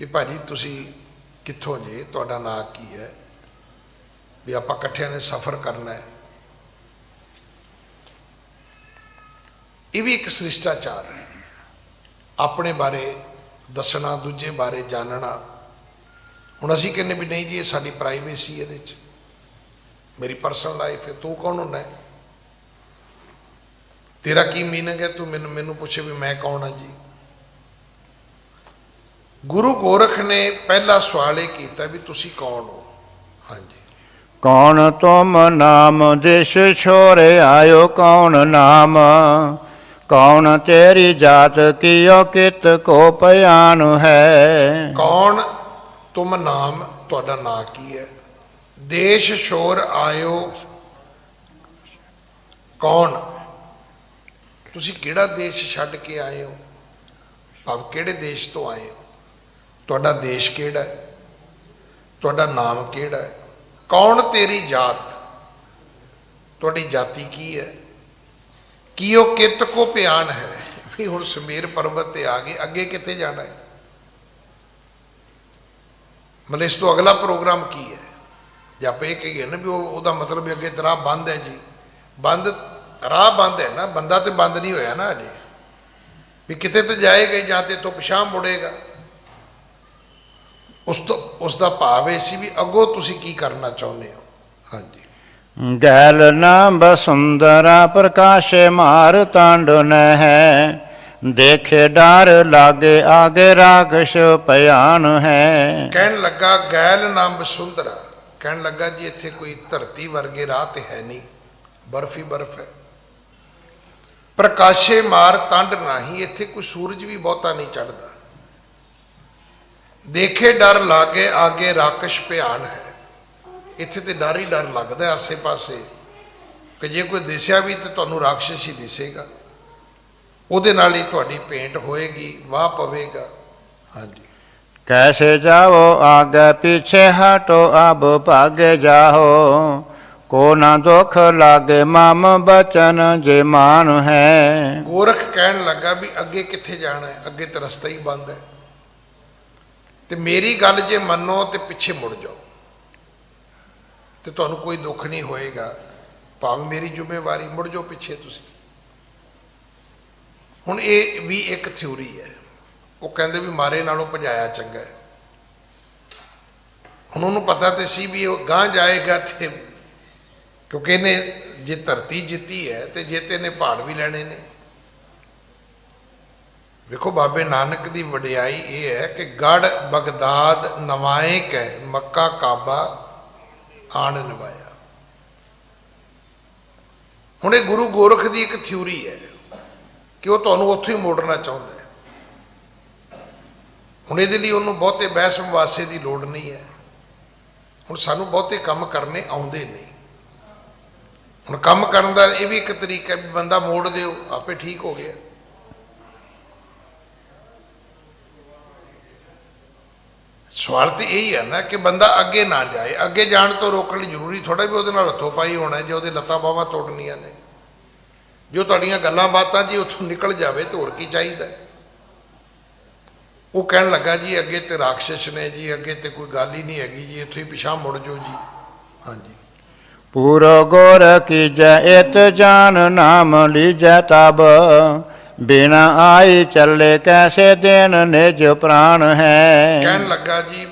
ਵੀ ਭਾਜੀ ਤੁਸੀਂ ਕਿੱਥੋਂ ਜੇ, ਤੁਹਾਡਾ ਨਾਂ ਕੀ ਹੈ, ਵੀ ਆਪਾਂ ਇਕੱਠਿਆਂ ਨੇ ਸਫ਼ਰ ਕਰਨਾ ਹੈ। ਇਹ ਵੀ ਇੱਕ ਸ਼ਿਸ਼ਟਾਚਾਰ ਹੈ, ਆਪਣੇ ਬਾਰੇ ਦੱਸਣਾ, ਦੂਜੇ ਬਾਰੇ ਜਾਣਨਾ। ਹੁਣ ਅਸੀਂ ਕਹਿੰਦੇ ਵੀ ਨਹੀਂ ਜੀ ਇਹ ਸਾਡੀ ਪ੍ਰਾਈਵੇਸੀ, ਇਹਦੇ 'ਚ ਮੇਰੀ ਪਰਸਨਲ ਲਾਈਫ ਹੈ, ਤੂੰ ਕੌਣ ਹੁੰਦਾ ਹੈ, ਤੇਰਾ ਕੀ ਮੀਨਿੰਗ ਹੈ, ਤੂੰ ਮੈਨੂੰ ਪੁੱਛੇ ਵੀ ਮੈਂ ਕੌਣ ਹਾਂ ਜੀ। ਗੁਰੂ ਗੋਰਖ ਨੇ ਪਹਿਲਾ ਸਵਾਲ ਇਹ ਕੀਤਾ ਵੀ ਤੁਸੀਂ ਕੌਣ ਹੋ। ਹਾਂਜੀ। ਕੌਣ ਤੁਮ ਨਾਮ ਦੇਸ਼ ਛੋਰੇ ਆਇਓ ਕੌਣ ਨਾਮ, ਕੌਣ ਤੇਰੀ ਜਾਤ ਕੀਓ ਕਿਤ ਕੋ ਭਿਆਨ ਹੈ। ਕੌਣ ਤੁਮ ਨਾਮ, ਤੁਹਾਡਾ ਨਾਂ ਕੀ ਹੈ। ਦੇਸ਼ ਛੋਰ ਆਇਓ, ਕੌਣ ਤੁਸੀਂ, ਕਿਹੜਾ ਦੇਸ਼ ਛੱਡ ਕੇ ਆਏ ਹੋ, ਭਾਵ ਕਿਹੜੇ ਦੇਸ਼ ਤੋਂ ਆਏ ਹੋ, ਤੁਹਾਡਾ ਦੇਸ਼ ਕਿਹੜਾ ਹੈ, ਤੁਹਾਡਾ ਨਾਮ ਕਿਹੜਾ ਹੈ। ਕੌਣ ਤੇਰੀ ਜਾਤ, ਤੁਹਾਡੀ ਜਾਤੀ ਕੀ ਹੈ। ਕੀ ਉਹ ਕਿਤ ਕੋ ਭਿਆਨ ਹੈ, ਵੀ ਹੁਣ ਸਮੇਰ ਪਰਬਤ ਤੇ ਆ ਗਏ, ਅੱਗੇ ਕਿੱਥੇ ਜਾਣਾ ਹੈ। ਮਤਲਬ ਇਸ ਤੋਂ ਅਗਲਾ ਪ੍ਰੋਗਰਾਮ ਕੀ ਹੈ। ਜੇ ਆਪਾਂ ਇਹ ਕਹੀਏ ਨਾ ਵੀ ਉਹਦਾ ਮਤਲਬ ਵੀ ਅੱਗੇ ਰਾਹ ਬੰਦ ਹੈ ਜੀ, ਬੰਦ ਰਾਹ ਬੰਦ ਹੈ ਨਾ, ਬੰਦਾ ਤੇ ਬੰਦ ਨਹੀਂ ਹੋਇਆ ਨਾ ਅਜੇ, ਵੀ ਕਿਤੇ ਤੇ ਜਾਏਗਾ ਜਾਂ ਤੇ ਤੋਂ ਪਿਛਾਂਹ ਮੁੜੇਗਾ। ਉਸ ਦਾ ਭਾਵ ਇਹ ਸੀ ਵੀ ਅੱਗੋਂ ਤੁਸੀਂ ਕੀ ਕਰਨਾ ਚਾਹੁੰਦੇ ਹੋ। ਹਾਂਜੀ। ਗੈਲ ਨਾ ਬਸੁੰਦਰਾ ਪ੍ਰਕਾਸ਼ੇ ਮਾਰ ਤਾਂਡਨ ਹੈ, ਦੇਖੇ ਡਰ ਲਾਗੇ ਆਗੇ ਰਾਖਸ਼ ਭਿਆਨ ਹੈ। ਕਹਿਣ ਲੱਗਾ ਗੈਲ ਨਾ ਬਸੁੰਦਰਾ, ਕਹਿਣ ਲੱਗਾ ਜੀ ਇੱਥੇ ਕੋਈ ਧਰਤੀ ਵਰਗੇ ਰਾਹ ਤੇ ਹੈ ਨਹੀਂ, ਬਰਫ ਹੀ ਬਰਫ ਹੈ। ਪ੍ਰਕਾਸ਼ੇ ਮਾਰ ਤੰਡ ਨਹੀਂ, ਇੱਥੇ ਕੋਈ ਸੂਰਜ ਵੀ ਬਹੁਤਾ ਨਹੀਂ ਚੜ੍ਹਦਾ। ਦੇਖੇ ਡਰ ਲਾਗੇ ਆਗੇ ਰਾਕਸ਼ ਭਿਆਨ ਹੈ, ਇੱਥੇ ਤੇ ਡਰ ਹੀ ਡਰ ਲੱਗਦਾ ਆਸੇ ਪਾਸੇ ਕਿ ਜੇ ਕੋਈ ਦਿਸਿਆ ਵੀ ਤੇ ਤੁਹਾਨੂੰ ਰਾਕਸ਼ਸ ਹੀ ਦਿਸੇਗਾ, ਉਹਦੇ ਨਾਲ ਹੀ ਤੁਹਾਡੀ ਭੇਂਟ ਹੋਏਗੀ, ਵਾਹ ਪਵੇਗਾ। ਹਾਂਜੀ। कैसे जाओ आगे पीछे हटो अब भागे जाओ, को ना दुख लागे मम बचन जे मान है। ਗੋਰਖ ਕਹਿਣ ਲੱਗਾ ਵੀ ਅੱਗੇ ਕਿੱਥੇ ਜਾਣਾ ਹੈ, ਅੱਗੇ ਤੇ ਰਸਤਾ ਹੀ ਬੰਦ ਹੈ, ਤੇ ਮੇਰੀ ਗੱਲ ਜੇ ਮੰਨੋ ਤੇ ਪਿੱਛੇ ਮੁੜ ਜਾਓ ਤੇ ਤੁਹਾਨੂੰ ਕੋਈ ਦੁੱਖ ਨਹੀਂ ਹੋਏਗਾ, ਭਾਵੇਂ ਮੇਰੀ ਜ਼ਿੰਮੇਵਾਰੀ, ਮੁੜ ਜਾਓ ਪਿੱਛੇ ਤੁਸੀਂ। ਹੁਣ ਇਹ ਵੀ ਇੱਕ ਥਿਊਰੀ ਹੈ। ਉਹ ਕਹਿੰਦੇ ਵੀ ਮਾਰੇ ਨਾਲੋਂ ਭਜਾਇਆ ਚੰਗਾ ਹੈ। ਹੁਣ ਉਹਨੂੰ ਪਤਾ ਤੇ ਸੀ ਵੀ ਉਹ ਗਾਂਹ ਜਾਏਗਾ, ਤੇ ਕਿਉਂਕਿ ਇਹਨੇ ਜੇ ਧਰਤੀ ਜਿੱਤੀ ਹੈ ਤੇ ਜੇਤੇ ਨੇ ਪਹਾੜ ਵੀ ਲੈਣੇ ਨੇ। ਵੇਖੋ ਬਾਬੇ ਨਾਨਕ ਦੀ ਵਡਿਆਈ ਇਹ ਹੈ ਕਿ ਗੜ ਬਗਦਾਦ ਨਵਾਏ ਕੈ ਮੱਕਾ ਕਾਬਾ ਆਣ ਨਵਾਇਆ। ਹੁਣ ਇਹ ਗੁਰੂ ਗੋਰਖ ਦੀ ਇੱਕ ਥਿਊਰੀ ਹੈ ਕਿ ਉਹ ਤੁਹਾਨੂੰ ਉੱਥੋਂ ਹੀ ਮੋੜਨਾ ਚਾਹੁੰਦਾ ਹੈ। ਹੁਣ ਇਹਦੇ ਲਈ ਉਹਨੂੰ ਬਹੁਤੇ ਬਹਿਸ ਵਾਸੇ ਦੀ ਲੋੜ ਨਹੀਂ ਹੈ। ਹੁਣ ਸਾਨੂੰ ਬਹੁਤੇ ਕੰਮ ਕਰਨੇ ਆਉਂਦੇ ਨਹੀਂ। ਹੁਣ ਕੰਮ ਕਰਨ ਦਾ ਇਹ ਵੀ ਇੱਕ ਤਰੀਕਾ ਵੀ ਬੰਦਾ ਮੋੜ ਦਿਓ, ਆਪੇ ਠੀਕ ਹੋ ਗਿਆ। ਸਵਾਲ ਤੇ ਇਹੀ ਹੈ ਨਾ ਕਿ ਬੰਦਾ ਅੱਗੇ ਨਾ ਜਾਏ। ਅੱਗੇ ਜਾਣ ਤੋਂ ਰੋਕਣ ਲਈ ਜ਼ਰੂਰੀ ਥੋੜਾ ਵੀ ਉਹਦੇ ਨਾਲ ਹੱਥੋਂ ਪਾਈ ਹੋਣਾ, ਜੇ ਉਹਦੇ ਲੱਤਾਂ ਬਾਹਾਂ ਤੋੜਨੀਆਂ ਨੇ, ਜੋ ਤੁਹਾਡੀਆਂ ਗੱਲਾਂ ਬਾਤਾਂ ਜੀ ਉੱਥੋਂ ਨਿਕਲ ਜਾਵੇ ਤੇ ਹੋਰ ਕੀ ਚਾਹੀਦਾ। ਉਹ ਕਹਿਣ ਲੱਗਾ ਜੀ ਅੱਗੇ ਤੇ ਰਾਖਸ਼ ਨੇ ਜੀ, ਅੱਗੇ ਤੇ ਕੋਈ ਗੱਲ ਹੀ ਨਹੀਂ ਹੈਗੀ ਜੀ, ਇੱਥੋਂ ਹੀ ਪਿਛਾਂਹ ਮੁੜ ਜਾਓ ਜੀ। ਹਾਂਜੀ। पूरो गोर कीजै इत जान नाम लीजै तब, बिना आई चले कैसे दिन निज प्राण है। ਕਹਿਣ ਲੱਗਾ ਜੀ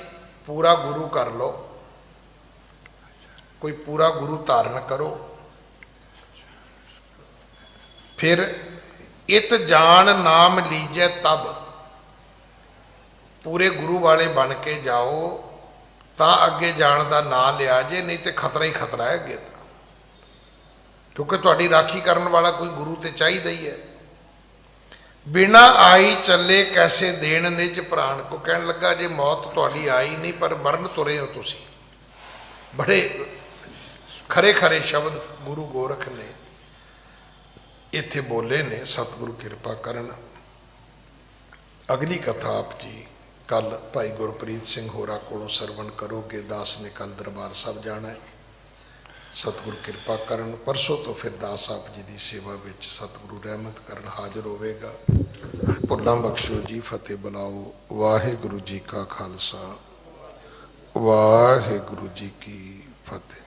ਪੂਰਾ ਗੁਰੂ ਕਰ ਲਓ, ਕੋਈ ਪੂਰਾ ਗੁਰੂ ਧਾਰਨ ਕਰੋ, ਫਿਰ ਇਤ ਜਾਣ ਨਾਮ ਲੀਜੈ ਤਬ, ਪੂਰੇ ਗੁਰੂ ਵਾਲੇ ਬਣ ਕੇ ਜਾਓ ਤਾਂ ਅੱਗੇ ਜਾਣ ਦਾ ਨਾਂ ਲਿਆ ਜੇ, ਨਹੀਂ ਤੇ ਖਤਰਾ ਹੀ ਖਤਰਾ ਹੈ ਅੱਗੇ ਤਾਂ, ਕਿਉਂਕਿ ਤੁਹਾਡੀ ਰਾਖੀ ਕਰਨ ਵਾਲਾ ਕੋਈ ਗੁਰੂ ਤੇ ਚਾਹੀਦਾ ਹੀ ਹੈ। ਬਿਨਾ ਆਈ ਚੱਲੇ ਕੈਸੇ ਦੇਣ ਨਿਜ ਪ੍ਰਾਣ, ਕੋ ਕਹਿਣ ਲੱਗਾ ਜੇ ਮੌਤ ਤੁਹਾਡੀ ਆਈ ਨਹੀਂ ਪਰ ਮਰਨ ਤੁਰੇ ਹੋ ਤੁਸੀਂ। ਬੜੇ ਖਰੇ ਖਰੇ ਸ਼ਬਦ ਗੁਰੂ ਗੋਰਖ ਨੇ ਇੱਥੇ ਬੋਲੇ ਨੇ, ਸਤਿਗੁਰੂ ਕਿਰਪਾ ਕਰਨ। ਅਗਲੀ ਕਥਾ ਆਪ ਜੀ ਕੱਲ ਭਾਈ ਗੁਰਪ੍ਰੀਤ ਸਿੰਘ ਹੋਰਾਂ ਕੋਲੋਂ ਸਰਵਣ ਕਰੋਗੇ। ਦਾਸ ਨੇ ਕੱਲ ਦਰਬਾਰ ਸਾਹਿਬ ਜਾਣਾ ਹੈ, ਸਤਿਗੁਰੂ ਕਿਰਪਾ ਕਰਨ। ਪਰਸੋਂ ਤੋਂ ਫਿਰ ਦਾਸ ਆਪ ਜੀ ਦੀ ਸੇਵਾ ਵਿੱਚ ਸਤਿਗੁਰੂ ਰਹਿਮਤ ਕਰਨ ਹਾਜ਼ਰ ਹੋਵੇਗਾ। ਭੁੱਲਾਂ ਬਖਸ਼ੋ ਜੀ, ਫਤਿਹ ਬੁਲਾਓ। ਵਾਹਿਗੁਰੂ ਜੀ ਕਾ ਖਾਲਸਾ, ਵਾਹਿਗੁਰੂ ਜੀ ਕੀ ਫਤਿਹ।